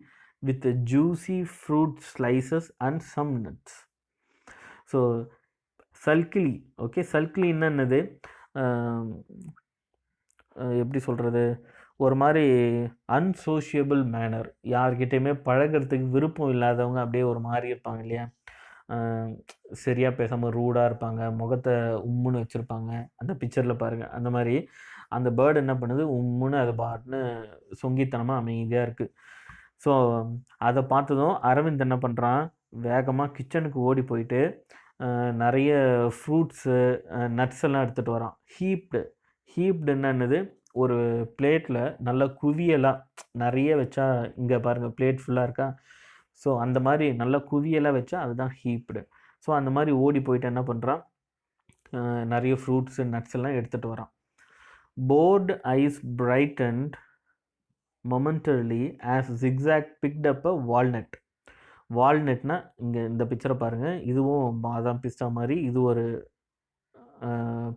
with the juicy fruit slices and some nuts. So, sulkily, okay, sulkily என்னது, எப்படி சொல்கிறது, ஒரு மாதிரி அன்சோஷியபிள் manor, யார்கிட்டையுமே பழகிறதுக்கு விருப்பம் இல்லாதவங்க அப்படியே ஒரு மாதிரி இருப்பாங்க இல்லையா. சரியாக பேசாமல் ரூடாக இருப்பாங்க, முகத்தை உம்முன்னு வச்சுருப்பாங்க. அந்த பிக்சரில் பாருங்கள், அந்த மாதிரி அந்த பேர்டு என்ன பண்ணுது, உம்முன்னு அது பாட்டுன்னு சொங்கித்தனமாக அமைதியாக இருக்குது. ஸோ அதை பார்த்ததும் அரவிந்த் என்ன பண்ணுறான், வேகமாக கிச்சனுக்கு ஓடி போயிட்டு நிறைய ஃப்ரூட்ஸு நட்ஸ் எல்லாம் எடுத்துகிட்டு வரான். ஹீப்டு என்னது, ஒரு பிளேட்டில் நல்ல குவியலாக நிறைய வச்சா, இங்கே பாருங்கள் பிளேட் ஃபுல்லாக இருக்கா. ஸோ அந்த மாதிரி நல்ல குவியலாக வச்சா அதுதான் ஹீப்டு. ஸோ அந்த மாதிரி ஓடி போயிட்டு என்ன பண்ணுறான், நிறைய ஃப்ரூட்ஸு நட்ஸ் எல்லாம் எடுத்துகிட்டு வரான். Bored eyes brightened momentarily as Zigzag picked up a walnut. வால்நட்னா இங்கே இந்த பிக்சரை பாருங்கள், இதுவும் பாதாம் பிஸ்தா மாதிரி, இது ஒரு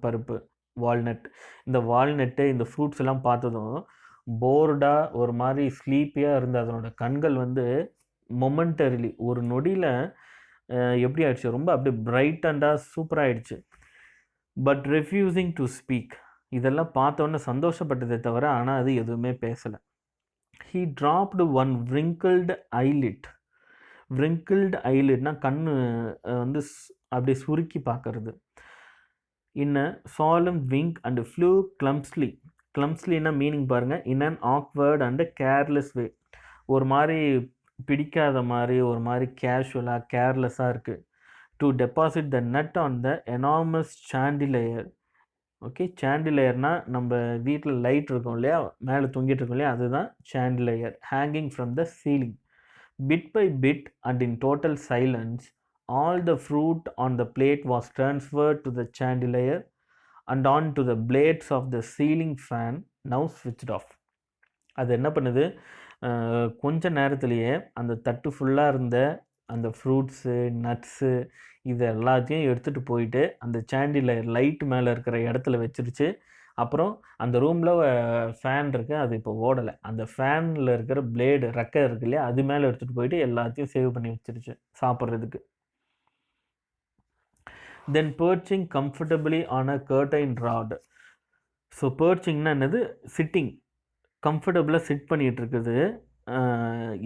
பருப்பு வால்நட். இந்த வால்நட்டு இந்த ஃப்ரூட்ஸ் எல்லாம் பார்த்ததும் போர்டாக ஒரு மாதிரி ஸ்லீப்பியாக இருந்த அதனோட கண்கள் வந்து மொமெண்டரிலி ஒரு நொடியில் எப்படி ஆயிடுச்சு, ரொம்ப அப்படியே பிரைட்டண்டாக சூப்பராக ஆயிடுச்சு. பட் ரெஃப்யூசிங் டு ஸ்பீக், இதெல்லாம் பார்த்தோன்னே சந்தோஷப்பட்டதை தவிர ஆனால் அது எதுவுமே பேசலை. He dropped one wrinkled eyelid. wrinkled eyelidனா கண்ணு வந்து அப்படியே சுருக்கி பார்க்கறது. in a solemn wink and flew clumsily meaning பாருங்கள், in an awkward and careless way. ஒரு மாதிரி பிடிக்காத மாதிரி, ஒரு மாதிரி கேஷுவலாக கேர்லெஸ்ஸாக இருக்குது. to deposit the nut on the enormous chandelier. Okay, சாண்டிலியர்னால் நம்ம வீட்டில் லைட் இருக்கும் இல்லையா, மேலே தொங்கிட்டு இருக்கும் இல்லையா, அதுதான் chandelier. Hanging from the ceiling. Bit by bit and in total silence, all the fruit on the plate was transferred to the chandelier and on to the blades of the ceiling fan, now switched off. அது என்ன பண்ணுது, கொஞ்ச நேரத்திலேயே அந்த தட்டு ஃபுல்லாக இருந்த அந்த ஃப்ரூட்ஸு, நட்ஸு இது எல்லாத்தையும் எடுத்துகிட்டு போயிட்டு அந்த சாண்டிலியர் லைட் மேலே இருக்கிற இடத்துல வச்சிருச்சு. அப்புறம் அந்த ரூமில் ஃபேன் இருக்குது, அது இப்போ ஓடலை. அந்த ஃபேனில் இருக்கிற பிளேடு ரெக்கை இருக்கு இல்லையா, அது மேலே எடுத்துகிட்டு போயிட்டு எல்லாத்தையும் சேவ் பண்ணி வச்சிருச்சு சாப்பிட்றதுக்கு. Then perching comfortably on a curtain rod. So perchingனா என்னது, சிட்டிங், கம்ஃபர்டபுளாக சிட் பண்ணிகிட்டு இருக்குது.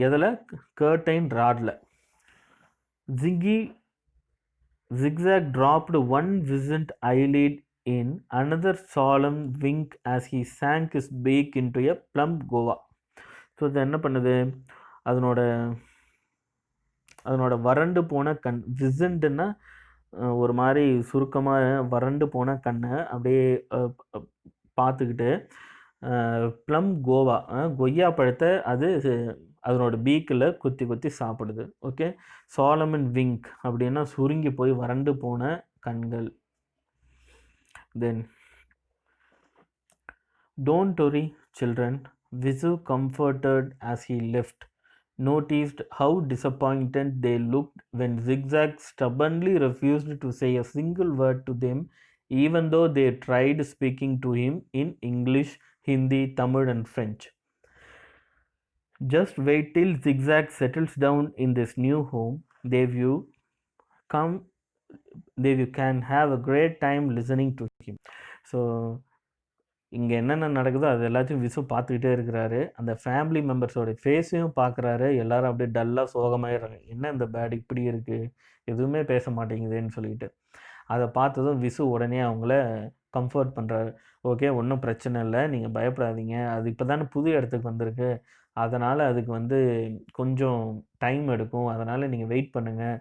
எதில், கர்டைன் ராடில். Zigzag dropped one wizened eyelid in another solemn wink as he sank his beak into a plump guava. So இது என்ன பண்ணுது, அதனோட வறண்டு போன கண், விசன்ட்னா ஒரு மாதிரி சுருக்கமாக வறண்டு போன கண்ணை அப்படியே பார்த்துக்கிட்டு ப்ளம் கோவா, கொய்யா பழத்தை அது அதனோட பீக்கில் குத்தி குத்தி சாப்பிடுது. ஓகே, சாலமன் விங்க் அப்படின்னா சுருங்கி போய் வறண்டு போன கண்கள். தென் don't worry children, Visu comforted as he left, noticed how disappointed they looked when Zigzag stubbornly refused to say a single word to them, even though they tried speaking to him in English, Hindi, Tamil and French. Just wait till Zigzag settles down in this new home. You can have a great time listening to him. So இங்கே என்னென்ன நடக்குதோ அது எல்லாத்தையும் விசு பார்த்துக்கிட்டே இருக்கிறாரு. அந்த family மெம்பர்ஸோட ஃபேஸையும் பார்க்குறாரு. எல்லோரும் அப்படியே டல்லாக சோகமாயிடுறாங்க. என்ன இந்த பேட் இப்படி இருக்குது, எதுவுமே பேச மாட்டேங்குதுன்னு சொல்லிட்டு. அதை பார்த்ததும் விசு உடனே அவங்கள கம்ஃபர்ட் பண்ணுறாரு. ஓகே, ஒன்றும் பிரச்சனை இல்லை, நீங்கள் பயப்படாதீங்க, அது இப்போ தானே புது இடத்துக்கு வந்திருக்கு, அதனால் அதுக்கு கொஞ்சம் டைம் எடுக்கும், அதனால் நீங்கள் வெயிட் பண்ணுங்கள்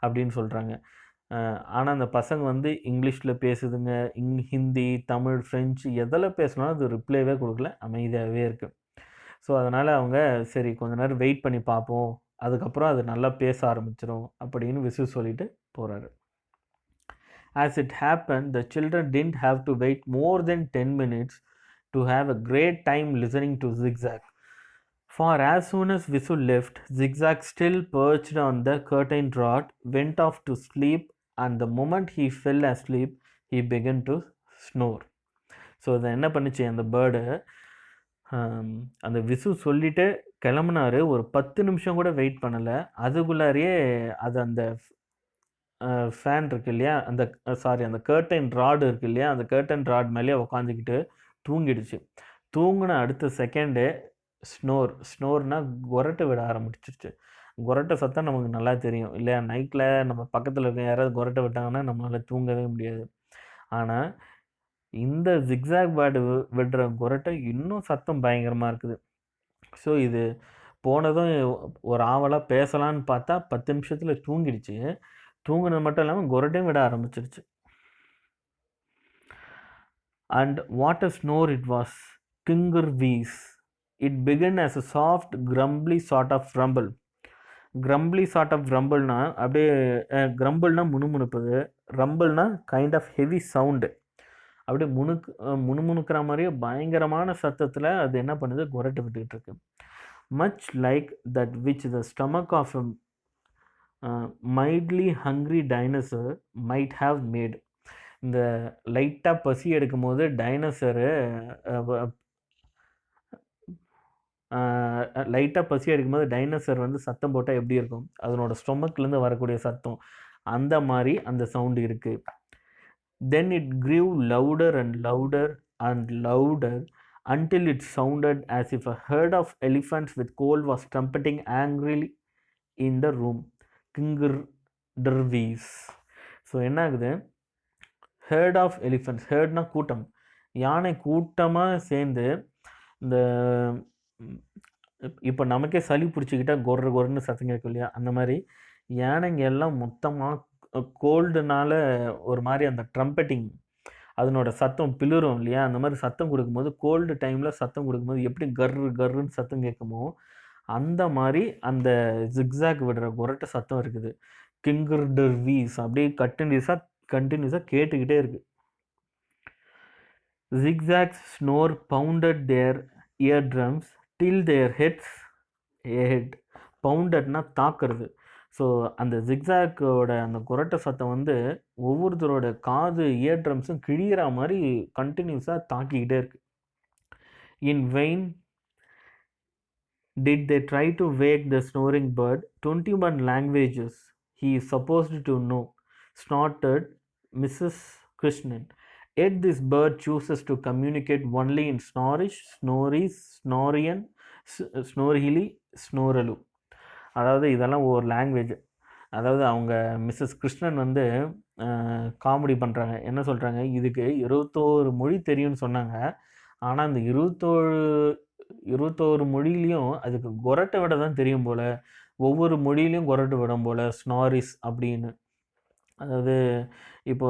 அப்படின்னு சொல்கிறாங்க. ஆனால் அந்த பசங்க இங்கிலீஷில் பேசுதுங்க, ஹிந்தி, தமிழ், ஃப்ரெஞ்சு எதில் பேசினாலும் அது ரிப்ளைவே கொடுக்கல, அமைதியாகவே இருக்குது. ஸோ அதனால் அவங்க சரி கொஞ்ச நேரம் வெயிட் பண்ணி பார்ப்போம், அதுக்கப்புறம் அது நல்லா பேச ஆரம்பிச்சிடும் அப்படின்னு விசு சொல்லிட்டு போகிறாரு. As it happened, the children didn't have to wait more than 10 minutes to have a great time listening to Zigzag. For as soon as Visu left, Zigzag, still perched on the curtain rod, went off to sleep, and the moment he fell asleep, he began to snore. So அதை என்ன பண்ணுச்சு அந்த bird, அந்த விசு சொல்லிட்டு கிளம்புனாரு. ஒரு 10 நிமிஷம் கூட wait பண்ணலை. அதுக்குள்ளாரியே அது அந்த ஃபேன் இருக்கு இல்லையா, அந்த அந்த கர்டைன் ராடு இருக்கு இல்லையா, அந்த கர்டைன் ராட் மேலேயே உக்காந்துக்கிட்டு தூங்கிடுச்சு. தூங்கின அடுத்த செகண்டே ஸ்னோர்னால் கொரட்டை விட ஆரம்பிச்சிருச்சு. கொரட்டை சத்தம் நமக்கு நல்லா தெரியும் இல்லையா, நைட்டில் நம்ம பக்கத்தில் இருக்க யாராவது கொரட்டை விட்டாங்கன்னா நம்மளால் தூங்கவே முடியாது. ஆனால் இந்த ஜிக்ஸாக் பேர்டு விடுற கொரட்டை இன்னும் சத்தம் பயங்கரமாக இருக்குது. ஸோ இது போனதும் ஒரு ஆவலாக பேசலான்னு பார்த்தா 10 நிமிஷத்தில் தூங்கிடுச்சு. தூங்குனது மட்டும் இல்லாமல் கொரட்டையும் விட ஆரம்பிச்சிருச்சு. And what a snore it was, Kingerwees. It began as a soft, grumbly sort of rumble. Grumbly sort of rumbleனா அப்படியே grumbleனா முணுமுணுப்பது, rumbleனா கைண்ட் ஆஃப் ஹெவி சவுண்டு. அப்படியே முணுமுணுக்கிற மாதிரியே பயங்கரமான சத்தத்தில் அது என்ன பண்ணுது, கொரட்டை விட்டுக்கிட்டு இருக்கு. Much like that which the stomach of mightily hungry dinosaur might have made. இந்த லைட்டாக பசி எடுக்கும் போது டைனோசரு சத்தம் போட்டால் எப்படி இருக்கும், அதனோட ஸ்டொமக்லேருந்து வரக்கூடிய சத்தம் அந்த மாதிரி அந்த சவுண்டு இருக்குது. Then it grew louder and louder and louder until it sounded as if a herd of elephants with coal was trumpeting angrily in the room. Kingerderwees. So என்ன ஆகுது, ஹேர்ட் ஆஃப் எலிஃபென்ட்ஸ், ஹேர்ட்னா கூட்டம், யானை கூட்டமாக சேர்ந்து இந்த இப்போ நமக்கே சளி பிடிச்சிக்கிட்டால் கொர்ன்னு சத்தம் கேட்கும் இல்லையா, அந்த மாதிரி யானைங்க எல்லாம் மொத்தமாக கோல்டுனால ஒரு மாதிரி அந்த ட்ரம்பெட்டிங் அதனோட சத்தம் பிளிரும் இல்லையா, அந்த மாதிரி சத்தம் கொடுக்கும்போது கோல்டு டைமில் சத்தம் கொடுக்கும்போது எப்படி கர்ரு கர்ருன்னு சத்தம் கேட்குமோ அந்த மாதிரி அந்த ஜிக்ஸாக் விடுற குரட்ட சத்தம் இருக்குது. கிங்கர்டர் வீஸ் அப்படியே கண்டினியூஸாக கேட்டுக்கிட்டே இருக்கு. Zigzags snore pounded their eardrums till their heads head. பவுண்டட்னா தாக்குறது. ஸோ அந்த ஜிக்ஸாக்கோட அந்த குரட்ட சத்தம் வந்து ஒவ்வொருத்தரோட காது இயர்ட்ரம்ஸும் கிழிகிற மாதிரி கண்டினியூஸாக தாக்கிக்கிட்டே இருக்கு. இன் vein did they try to wake the snoring bird. 21 languages he is supposed to know, snorted Mrs. Krishnan. Yet this bird chooses to communicate only in Snorish, Snories, Snorian, Snorhili, Snoralu. அதாவது இதெல்லாம் ஒரு language. அதாவது அவங்க Mrs Krishnan வந்து comedy பண்ணுறாங்க. என்ன சொல்கிறாங்க, இதுக்கு 21 மொழி தெரியும்னு சொன்னாங்க. ஆனால் அந்த 21 மொழியிலையும் அதுக்கு கொரட்டை விட தான் தெரியும் போல், ஒவ்வொரு மொழியிலையும் கொரட்டை விடும் போல், ஸ்னாரிஸ் அப்படின்னு. அதாவது இப்போ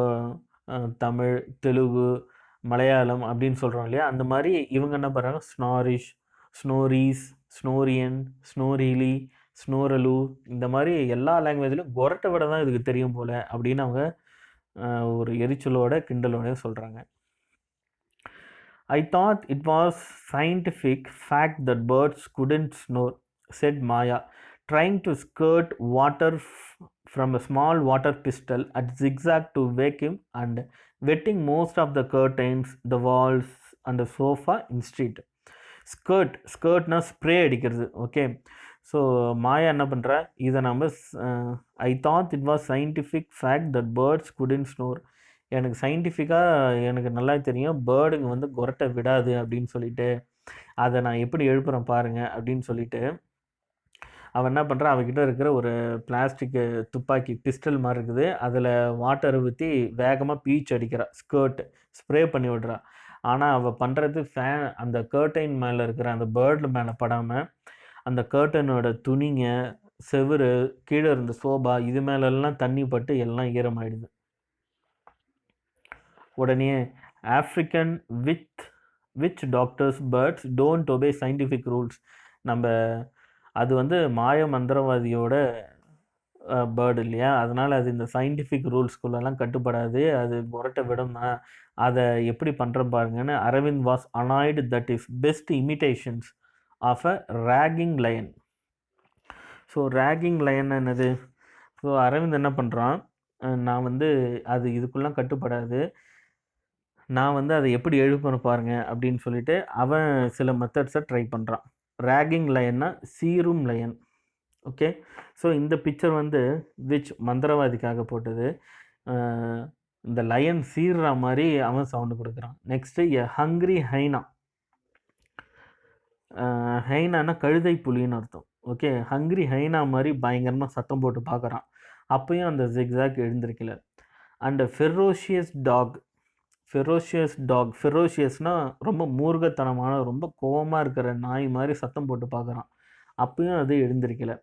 தமிழ், தெலுங்கு, மலையாளம் அப்படின்னு சொல்கிறோம் இல்லையா, அந்த மாதிரி இவங்க என்ன பண்ணுறாங்க, ஸ்னாரிஷ், ஸ்னோரீஸ், ஸ்னோரியன், ஸ்னோரிலி, ஸ்னோரலு, இந்த மாதிரி எல்லா லாங்குவேஜ்லையும் கொரட்டை விட தான் இதுக்கு தெரியும் போல் அப்படின்னு அவங்க ஒரு எரிச்சலோட கிண்டலோட சொல்கிறாங்க. I thought it was scientific fact that birds couldn't snore, said Maya, trying to squirt water from a small water pistol at Zigzag to wake him and wetting most of the curtains, the walls and the sofa instead. ஸ்கர்ட்னா spray அடிக்கிறது. Okay, so Maya என்ன பண்ணுறா, இதை நம்ம I thought it was scientific fact that birds couldn't snore. எனக்கு சயின்டிஃபிக்காக எனக்கு நல்லா தெரியும் பேர்டுங்க வந்து கொரட்டை விடாது அப்படின்னு சொல்லிட்டு, அதை நான் எப்படி எழுப்புறேன் பாருங்கள் அப்படின்னு சொல்லிட்டு அவன் என்ன பண்ணுறான், அவகிட்ட இருக்கிற ஒரு பிளாஸ்டிக் துப்பாக்கி பிஸ்டல் மாதிரி இருக்குது, அதில் வாட்டரை ஊற்றி வேகமாக பீச் அடிக்கிறா, ஸ்ப்ரே பண்ணி விடுறா. ஆனால் அவள் பண்ணுறது அந்த கர்டைன் மேலே இருக்கிற அந்த பேர்டு மேலே படாமல் அந்த கர்டனோட துணிங்க, செவுரு, கீழே இருந்த சோபா இது மேலெல்லாம் தண்ணி பட்டு எல்லாம் ஈரமாயிடுது. உடனே African which doctors birds don't obey scientific rules. நம்ம அது வந்து மாய மந்திரவாதியோட பேர்டு இல்லையா, அதனால் அது இந்த சயின்டிஃபிக் ரூல்ஸ்குள்ளெல்லாம் கட்டுப்படாது, அது முரட்டை விடும் தான், அதை எப்படி பண்ணுற பாருங்கன்னு Aravind was annoyed that is best imitations of a raging lion. So raging lion என்னது, ஸோ அரவிந்த் என்ன பண்ணுறான், நான் வந்து அது இதுக்குள்ளே கட்டுப்படாது, நான் வந்து அதை எப்படி எழுப்பணும் பாருங்க அப்படின்னு சொல்லிட்டு அவன் சில மெத்தட்ஸை ட்ரை பண்ணுறான். ராகிங் லயன்னா சீரும் லயன். ஓகே, ஸோ இந்த பிக்சர் வந்து விச் மந்திரவாதிக்காக போட்டது. இந்த லயன் சீர்ற மாதிரி அவன் சவுண்டு கொடுக்குறான். நெக்ஸ்ட்டு எ ஹங்க்ரி ஹைனா. ஹைனானா கழுதை புலின்னு அர்த்தம். ஓகே, ஹங்க்ரி ஹைனா மாதிரி பயங்கரமாக சத்தம் போட்டு பார்க்குறான். அப்பையும் அந்த ஜிக்ஸாக் எழுந்திருக்கல. And ferocious dog. ஃபெரோஷியஸ்னால் ரொம்ப மூர்க்கத்தனமான ரொம்ப கோபமாக இருக்கிற நாய் மாதிரி சத்தம் போட்டு பார்க்குறான். அப்பயும் அது எழுந்திருக்கல.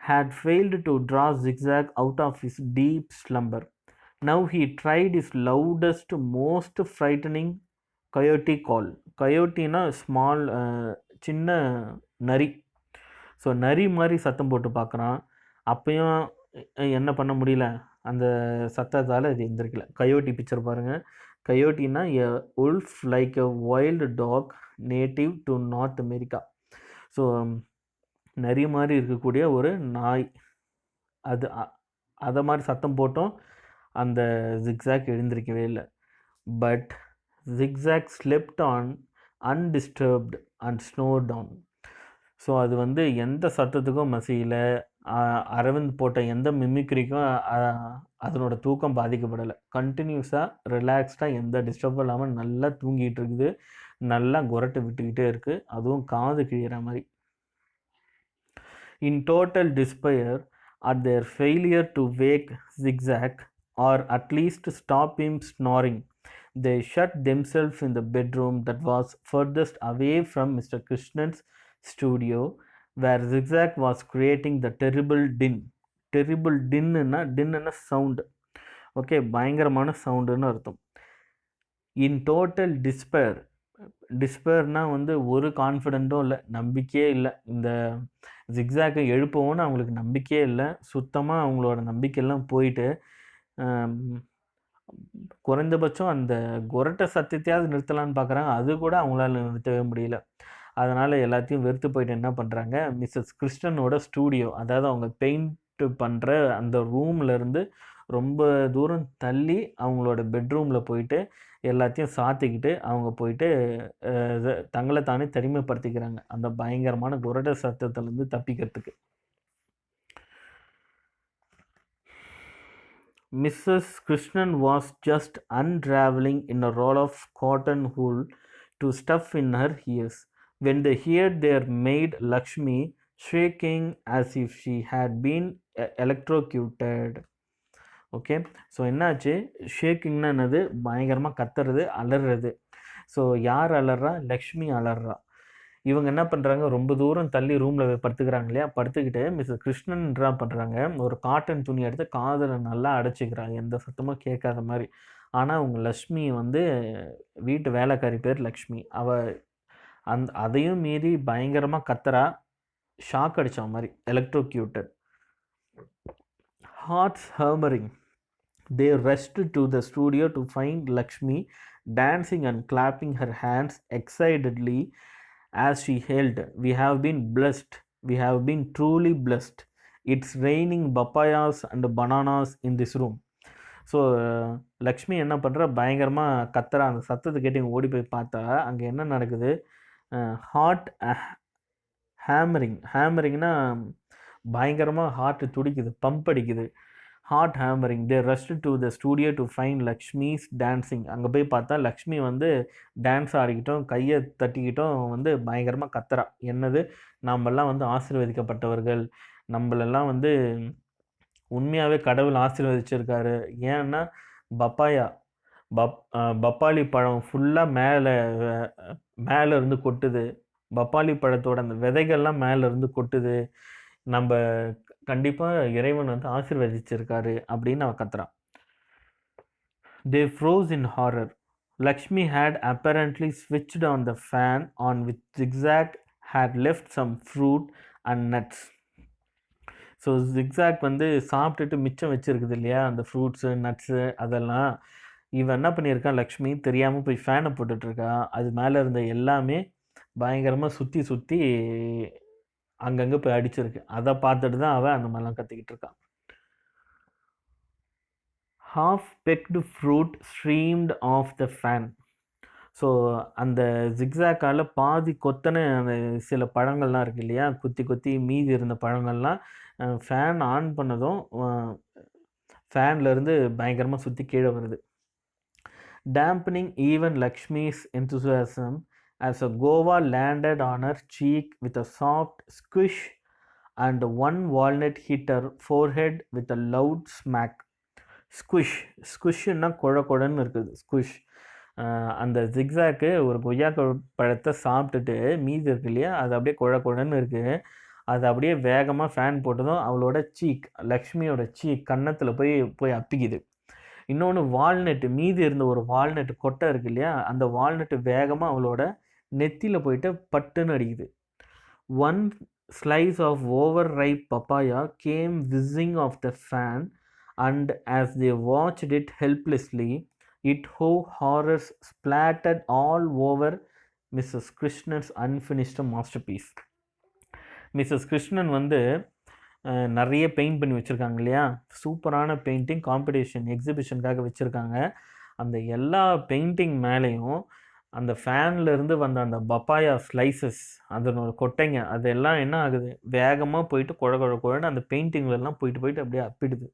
had failed to draw Zigzag out of his deep slumber. Now he tried his loudest, most frightening coyote call. coyoteனா ஸ்மால், சின்ன நரி. ஸோ நரி மாதிரி சத்தம் போட்டு பார்க்குறான். அப்பயும் என்ன பண்ண முடியல, அந்த சத்தத்தால் இது எந்திரிக்கல. கயோட்டி பிக்சர் பாருங்கள். கயோட்டினா a wolf like a wild dog native to North America. So நரி மாதிரி இருக்கக்கூடிய ஒரு நாய், அது அதை மாதிரி சத்தம் போட்டோம், அந்த ஜிக்ஸாக் எழுந்திருக்கவே இல்லை. But Zigzag slept on undisturbed and snore down. So அது வந்து எந்த சத்தத்துக்கும் மசியல, அரவிந்த் போட்ட எந்த மிமிக்ரிக்கும் அதனோட தூக்கம் பாதிக்கப்படலை. கண்டினியூஸாக ரிலாக்ஸ்டாக எந்த டிஸ்டர்பும் இல்லாமல் நல்லா தூங்கிட்டு இருக்குது, நல்லா குரட்டை விட்டுக்கிட்டே இருக்குது, அதுவும் காது கிழிகிற மாதிரி. In total despair at their failure to wake Zigzag or at least stop him snoring, they shut themselves in the bedroom that was furthest away from Mr. Krishnan's studio, where Zigzag was creating the terrible din. Terrible dinna sound. Okay, பயங்கரமான சவுண்டுன்னு அர்த்தம். இன் total despair. டிஸ்பேர்னால் வந்து ஒரு கான்ஃபிடென்ட்டும் இல்லை, நம்பிக்கையே இல்லை. இந்த ஜிக்ஸாக்கை எழுப்பவும்னு அவங்களுக்கு நம்பிக்கையே இல்லை. சுத்தமாக அவங்களோட நம்பிக்கையெல்லாம் போயிட்டு குறைந்தபட்சம் அந்த கொரட்டை சத்தத்தையாவது நிறுத்தலான்னு பார்க்குறாங்க. அது கூட அவங்களால நிறுத்தவே முடியல. அதனால் எல்லாத்தையும் வெறுத்து போயிட்டு என்ன பண்ணுறாங்க, மிஸ்ஸஸ் கிறிஸ்டனோட ஸ்டூடியோ, அதாவது அவங்க பெயிண்ட் பண்ணுற அந்த ரூம்லேருந்து ரொம்ப தூரம் தள்ளி அவங்களோட பெட்ரூமில் போயிட்டு எல்லாத்தையும் சாத்திக்கிட்டு அவங்க போயிட்டு தங்களை தானே தனிமைப்படுத்திக்கிறாங்க அந்த பயங்கரமான கொரட்டை சத்தத்துலேருந்து தப்பிக்கிறதுக்கு. Mrs. Krishnan was just unraveling in a roll of cotton wool to stuff in her ears when they heard their maid Lakshmi shaking as if she had been electrocuted. Okay, so என்னாச்சு, ஷேக்கிங்னா என்னது, பயங்கரமாக கத்துறது, அலறது. So யார் அலறா, லக்ஷ்மி அலறா. இவங்க என்ன பண்ணுறாங்க, ரொம்ப தூரம் தள்ளி ரூமில் படுத்துக்கிறாங்க இல்லையா, படுத்துக்கிட்டு மிஸ்ஸஸ் கிருஷ்ணன் என்ன பண்ணுறாங்க, ஒரு காட்டன் துணி எடுத்து காதில் நல்லா அடைச்சிக்கிறாங்க, எந்த சத்தமும் கேட்காத மாதிரி. ஆனால் அவங்க லக்ஷ்மி வந்து வீட்டு வேலைக்காரி பேர் லக்ஷ்மி, அவள் அதையும் மீறி பயங்கரமாக கத்துறா, ஷாக் அடித்த மாதிரி, எலக்ட்ரோக்யூட்டட். Hearts ஹர்மரிங். They rushed to the studio to find Lakshmi dancing and clapping her hands excitedly as she yelled, "We have been blessed. We have been truly blessed. It's raining papayas and bananas in this room." So Lakshmi என்ன பண்ணுறா, பயங்கரமாக கத்துறா. அந்த சத்தத்தை கேட்டு ஓடி போய் பார்த்தா அங்கே என்ன நடக்குது, ஹார்ட் ஹேமரிங். ஹேமரிங்னா பயங்கரமாக ஹார்ட் துடிக்குது, பம்ப் அடிக்குது. Heart hammering. They rushed to the studio to find Lakshmi's dancing. அங்கே போய் பார்த்தா லக்ஷ்மி வந்து டான்ஸ் ஆடிக்கிட்டோம், கையை தட்டிக்கிட்டோம், வந்து பயங்கரமாக கத்துறா. என்னது, நம்மெல்லாம் வந்து ஆசீர்வதிக்கப்பட்டவர்கள், நம்மளெல்லாம் வந்து உண்மையாகவே கடவுள் ஆசீர்வதிச்சிருக்காரு. ஏன்னா பப்பாளி பழம் ஃபுல்லாக மேலே இருந்து கொட்டுது, பப்பாளி பழத்தோட அந்த விதைகள்லாம் மேலே இருந்து கொட்டுது, நம்ம கண்டிப்பாக இறைவன் வந்து ஆசீர்வதிச்சிருக்காரு அப்படின்னு அவன் கத்துறான். They froze in horror. Lakshmi had apparently switched on the fan on which Zigzag had left some fruit and nuts. So zigzag வந்து சாப்பிட்டுட்டு மிச்சம் வச்சுருக்குது இல்லையா, அந்த ஃப்ரூட்ஸு நட்ஸு அதெல்லாம், இவன் என்ன பண்ணியிருக்கான், லக்ஷ்மி தெரியாமல் போய் ஃபேனை போட்டுட்ருக்கா. அது மேலே இருந்த எல்லாமே பயங்கரமாக சுற்றி சுற்றி அங்கங்கே போய் அடிச்சிருக்கு. அதை பார்த்துட்டு தான் அவன் அந்த மாதிரிலாம் கத்திக்கிட்டு இருக்கான். Half pecked fruit streamed off the fan. So அந்த ஜிக்ஸாக்கால் பாதி கொத்தனை அந்த சில பழங்கள்லாம் இருக்குது இல்லையா, குத்தி குத்தி மீதி இருந்த பழங்கள்லாம் ஃபேன் ஆன் பண்ணதும் ஃபேன்லேருந்து பயங்கரமாக சுற்றி கீழே வருது. Dampening even Lakshmi's enthusiasm as a guava landed on her cheek with a soft squish and one walnut hit her forehead with a loud smack. ஸ்குஷ். ஸ்குஷ்னா கொழன்னு இருக்குது, ஸ்குஷ். அந்த ஜிக்ஸாக்கு ஒரு கொய்யாக்க பழத்தை சாப்பிட்டுட்டு மீதி இருக்கு இல்லையா, அது அப்படியே கொழன்னு இருக்குது. அது அப்படியே வேகமாக ஃபேன் போட்டதும் அவளோட சீக், லக்ஷ்மியோட சீக் கன்னத்தில் போய் அப்பிக்குது. இன்னொன்று வால்நட்டு, மீதி இருந்த ஒரு வால்நட்டு கொட்டை இருக்கு இல்லையா, அந்த வால்நட்டு வேகமாக அவளோட நெத்தியில் போயிட்டு பட்டுன்னு அடிக்குது. One slice of over ripe papaya came whizzing off the fan and as they watched it helplessly, it horrors splattered all over Mrs. Krishnan's unfinished masterpiece. Mrs Krishnan வந்து நிறைய பெயிண்ட் பண்ணி வச்சுருக்காங்க இல்லையா, சூப்பரான பெயிண்டிங் காம்படிஷன் எக்ஸிபிஷனுக்காக வச்சுருக்காங்க. அந்த எல்லா பெயிண்டிங் மேலேயும் அந்த ஃபேன்லேருந்து வந்த அந்த பப்பாயா ஸ்லைசஸ், அதனோட கொட்டைங்க, அதெல்லாம் என்ன ஆகுது, வேகமாக போயிட்டு குழன்னு அந்த பெயிண்டிங்லலாம் போயிட்டு அப்படியே அப்பிடுது.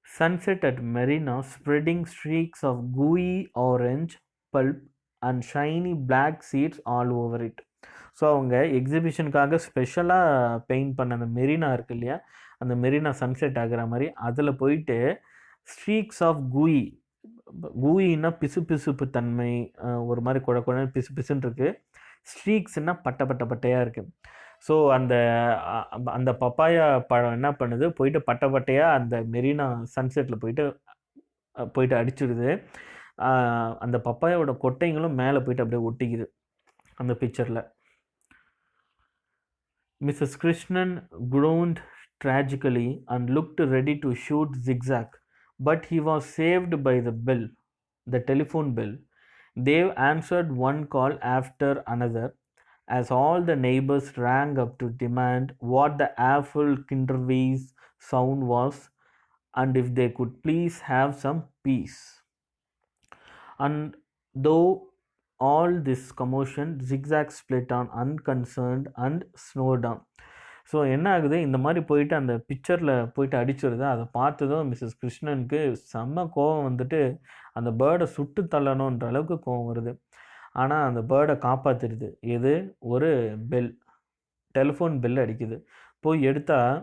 Sunset at Marina, spreading streaks of gooey orange pulp and shiny black seeds all over it. So அவங்க எக்ஸிபிஷனுக்காக ஸ்பெஷலாக பெயிண்ட் பண்ண அந்த மெரினா இருக்கு இல்லையா, அந்த மெரினா சன்செட் ஆகிற மாதிரி அதில் போயிட்டு ஸ்ட்ரீக்ஸ் ஆஃப் கூயின்னா பிசுப்பு தன்மை, ஒரு மாதிரி குழன்னு பிசுன்னு இருக்குது. ஸ்ட்ரீக்ஸ்னா பட்டையாக இருக்குது. ஸோ அந்த பப்பாயா பழம் என்ன பண்ணுது, போயிட்டு பட்டையாக அந்த மெரினா சன்செட்டில் போயிட்டு அடிச்சிடுது. அந்த பப்பாயோட கொட்டைங்களும் மேலே போயிட்டு அப்படியே ஒட்டிக்குது அந்த பிக்சரில். Mrs. Krishnan groaned tragically and looked ready to shoot zigzag, but he was saved by the telephone bell. Dave answered one call after another as all the neighbors rang up to demand what the awful Kinderweiss sound was and if they could please have some peace. And though all this commotion, Zigzag split on unconcerned and snored on. So என்ன ஆகுது, இந்த மாதிரி போயிட்டு அந்த பிக்சரில் போயிட்டு அடிச்சிருது. அதை பார்த்ததும் மிஸ்ஸஸ் கிருஷ்ணனுக்கு செம்ம கோவம் வந்துட்டு அந்த பேர்டை சுட்டு தள்ளணுன்ற அளவுக்கு கோவம் வருது. ஆனால் அந்த பேர்டை காப்பாற்றிடுது. எது? ஒரு பெல், டெலிஃபோன் பெல் அடிக்குது. போய் எடுத்தால்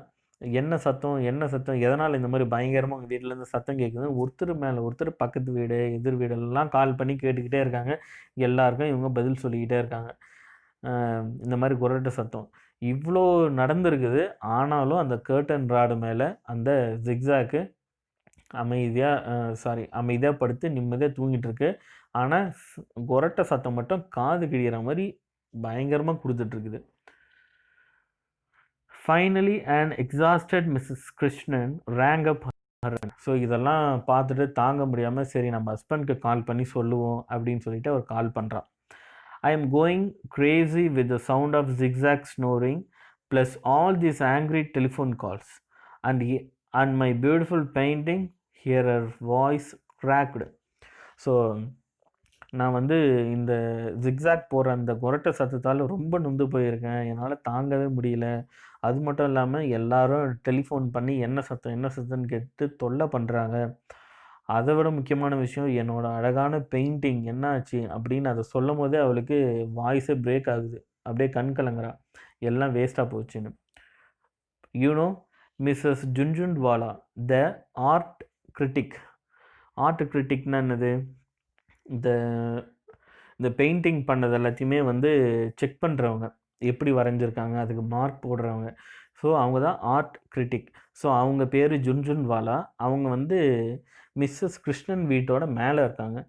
என்ன சத்தம், என்ன சத்தம், எதனால் இந்த மாதிரி பயங்கரமாக உங்கள் வீட்டிலேருந்து சத்தம் கேட்குது? ஒருத்தர் மேலே ஒருத்தர் பக்கத்து வீடு, எதிர் வீடெல்லாம் கால் பண்ணி கேட்டுக்கிட்டே இருக்காங்க. எல்லாருக்கும் இவங்க பதில் சொல்லிக்கிட்டே இருக்காங்க. இந்த மாதிரி குரட்ட சத்தம் இவ்வளோ நடந்திருக்குது. ஆனாலும் அந்த கர்டன் ராடு மேலே அந்த ஜிக்ஸாக்கு அமைதியாக படுத்து நிம்மதியாக தூங்கிட்டு இருக்கு. ஆனால் குரட்ட சத்தம் மட்டும் காது கிழிகிற மாதிரி பயங்கரமாக கொடுத்துட்ருக்குது. Finally and exhausted Mrs Krishnan rang up her. So இதெல்லாம் பார்த்துட்டு தாங்க முடியாமல் சரி நம்ம ஹஸ்பண்ட்க்கு கால் பண்ணி சொல்லுவோம் அப்படின்னு சொல்லிட்டு அவர் கால் பண்ணுறான். I am going crazy with the sound of zigzag snoring plus all these angry telephone calls and my beautiful painting. Here her voice cracked. So நான் வந்து இந்த ஜிக்ஸாக் போகிற அந்த குரட்டை சத்தத்தால் ரொம்ப நொந்து போயிருக்கேன். என்னால் தாங்கவே முடியல. அது மட்டும் இல்லாமல் எல்லாரும் டெலிஃபோன் பண்ணி என்ன சத்தம்னு கேட்டு தொல்லை பண்ணுறாங்க. அதை விட முக்கியமான விஷயம், என்னோட அழகான பெயிண்டிங் என்ன ஆச்சு அப்படின்னு அதை சொல்லும் போதே அவளுக்கு வாய்ஸே பிரேக் ஆகுது. அப்படியே கண் கலங்குறா, எல்லாம் வேஸ்ட்டாக போச்சுன்னு. You know Mrs Jhunjhunwala the art கிரிட்டிக்னா என்னது? இந்த பெயிண்டிங் பண்ணது எல்லாத்தையுமே வந்து செக் பண்ணுறவங்க, எப்படி வரைஞ்சிருக்காங்க அதுக்கு மார்க் போடுறவங்க. ஸோ அவங்க தான் ஆர்ட் கிரிட்டிக். ஸோ அவங்க பேர் ஜுன்ஜுன்வாலா. அவங்க வந்து மிஸ்ஸஸ் கிருஷ்ணன் வீட்டோட மேலே இருக்காங்க.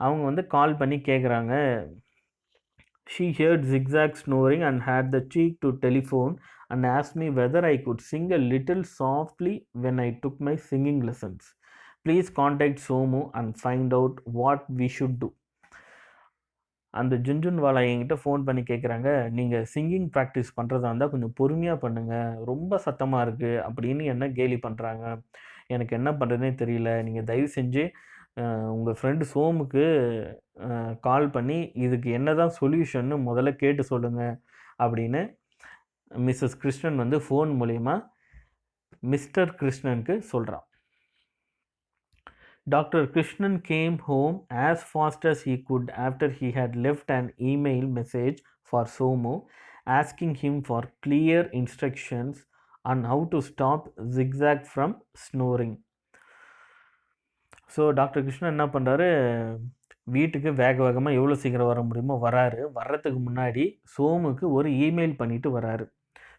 அவங்க வந்து கால் பண்ணி கேட்குறாங்க. She heard zigzag snoring and had the cheek to telephone and asked me whether I could sing a little softly when I took my singing lessons. Please contact Somu and find out what we should do. அந்த ஜுன்ஜுன்வாலா என்கிட்ட phone பண்ணி கேட்குறாங்க, நீங்கள் singing practice பண்ணுறதா இருந்தால் கொஞ்சம் பொறுமையாக பண்ணுங்கள், ரொம்ப சத்தமாக இருக்குது அப்படின்னு என்ன கேலி பண்ணுறாங்க. எனக்கு என்ன பண்ணுறதுனே தெரியல. நீங்கள் தயவு செஞ்சு உங்கள் ஃப்ரெண்டு சோமுக்கு கால் பண்ணி இதுக்கு என்ன தான் சொல்யூஷன்னு முதல்ல கேட்டு சொல்லுங்கள் அப்படின்னு மிஸ்ஸஸ் கிருஷ்ணன் வந்து ஃபோன் மூலயமா மிஸ்டர் கிருஷ்ணனுக்கு சொல்கிறான். Dr. Krishnan came home as fast as he could after he had left an email message for Somu asking him for clear instructions on how to stop zigzag from snoring. So doctor Krishnan என்ன பண்ணுறாரு, வீட்டுக்கு வேகமாக எவ்வளோ சீக்கிரம் வர முடியுமோ வர்றதுக்கு முன்னாடி சோமுக்கு ஒரு இமெயில் பண்ணிவிட்டு வராரு.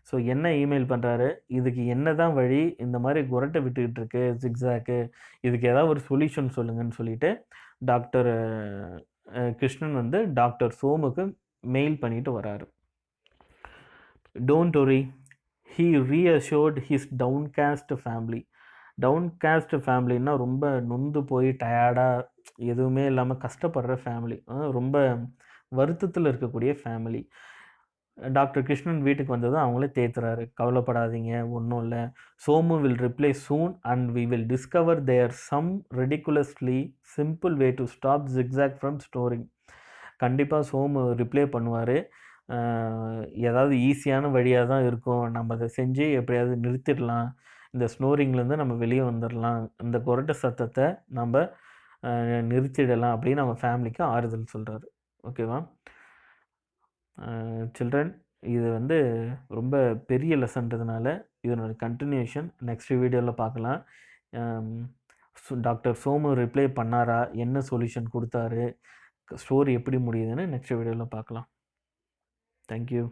ஸோ என்ன இமெயில் பண்ணுறாரு, இதுக்கு என்ன தான் வழி, இந்த மாதிரி குரட்டை விட்டுக்கிட்டு இருக்கு ஜிக்ஸாக்கு, இதுக்கு ஏதாவது ஒரு சொல்யூஷன் சொல்லுங்கன்னு சொல்லிட்டு டாக்டர் கிருஷ்ணன் வந்து டாக்டர் சோமுக்கு மெயில் பண்ணிட்டு வராரு. Don't worry, he reassured his downcast family. Downcast ஃபேமிலின்னா ரொம்ப நொந்து போய் டயர்டாக எதுவுமே இல்லாமல் கஷ்டப்படுற ஃபேமிலி, ரொம்ப வருத்தத்தில் இருக்கக்கூடிய ஃபேமிலி. டாக்டர் கிருஷ்ணன் வீட்டுக்கு வந்ததும் அவங்களே தேத்துறாரு, கவலைப்படாதீங்க, ஒன்றும் இல்லை, Somu will reply soon and we will discover there some ridiculously simple way to stop Zigzag from snoring. கண்டிப்பாக சோமு ரிப்ளை பண்ணுவார். ஏதாவது ஈஸியான வழியாக தான் இருக்கும், நம்ம அதை செஞ்சு எப்படியாவது நிறுத்திடலாம், இந்த ஸ்னோரிங்லேருந்து நம்ம வெளியே வந்துடலாம், இந்த குரட்ட சத்தத்தை நம்ம நிறுத்திடலாம் அப்படின்னு நம்ம ஃபேமிலிக்கு ஆறுதல் சொல்கிறாரு. ஓகேவா சில்ட்ரன், இது வந்து ரொம்ப பெரிய லெசன்றதுனால இதனோட கண்டினியூஷன் நெக்ஸ்ட் வீடியோவில் பார்க்கலாம். டாக்டர் சோமு ரிப்ளை பண்ணாரா, என்ன சொல்யூஷன் கொடுத்தாரு, ஸ்டோரி எப்படி முடியுதுன்னு நெக்ஸ்ட் வீடியோவில் பார்க்கலாம். தேங்க்யூ.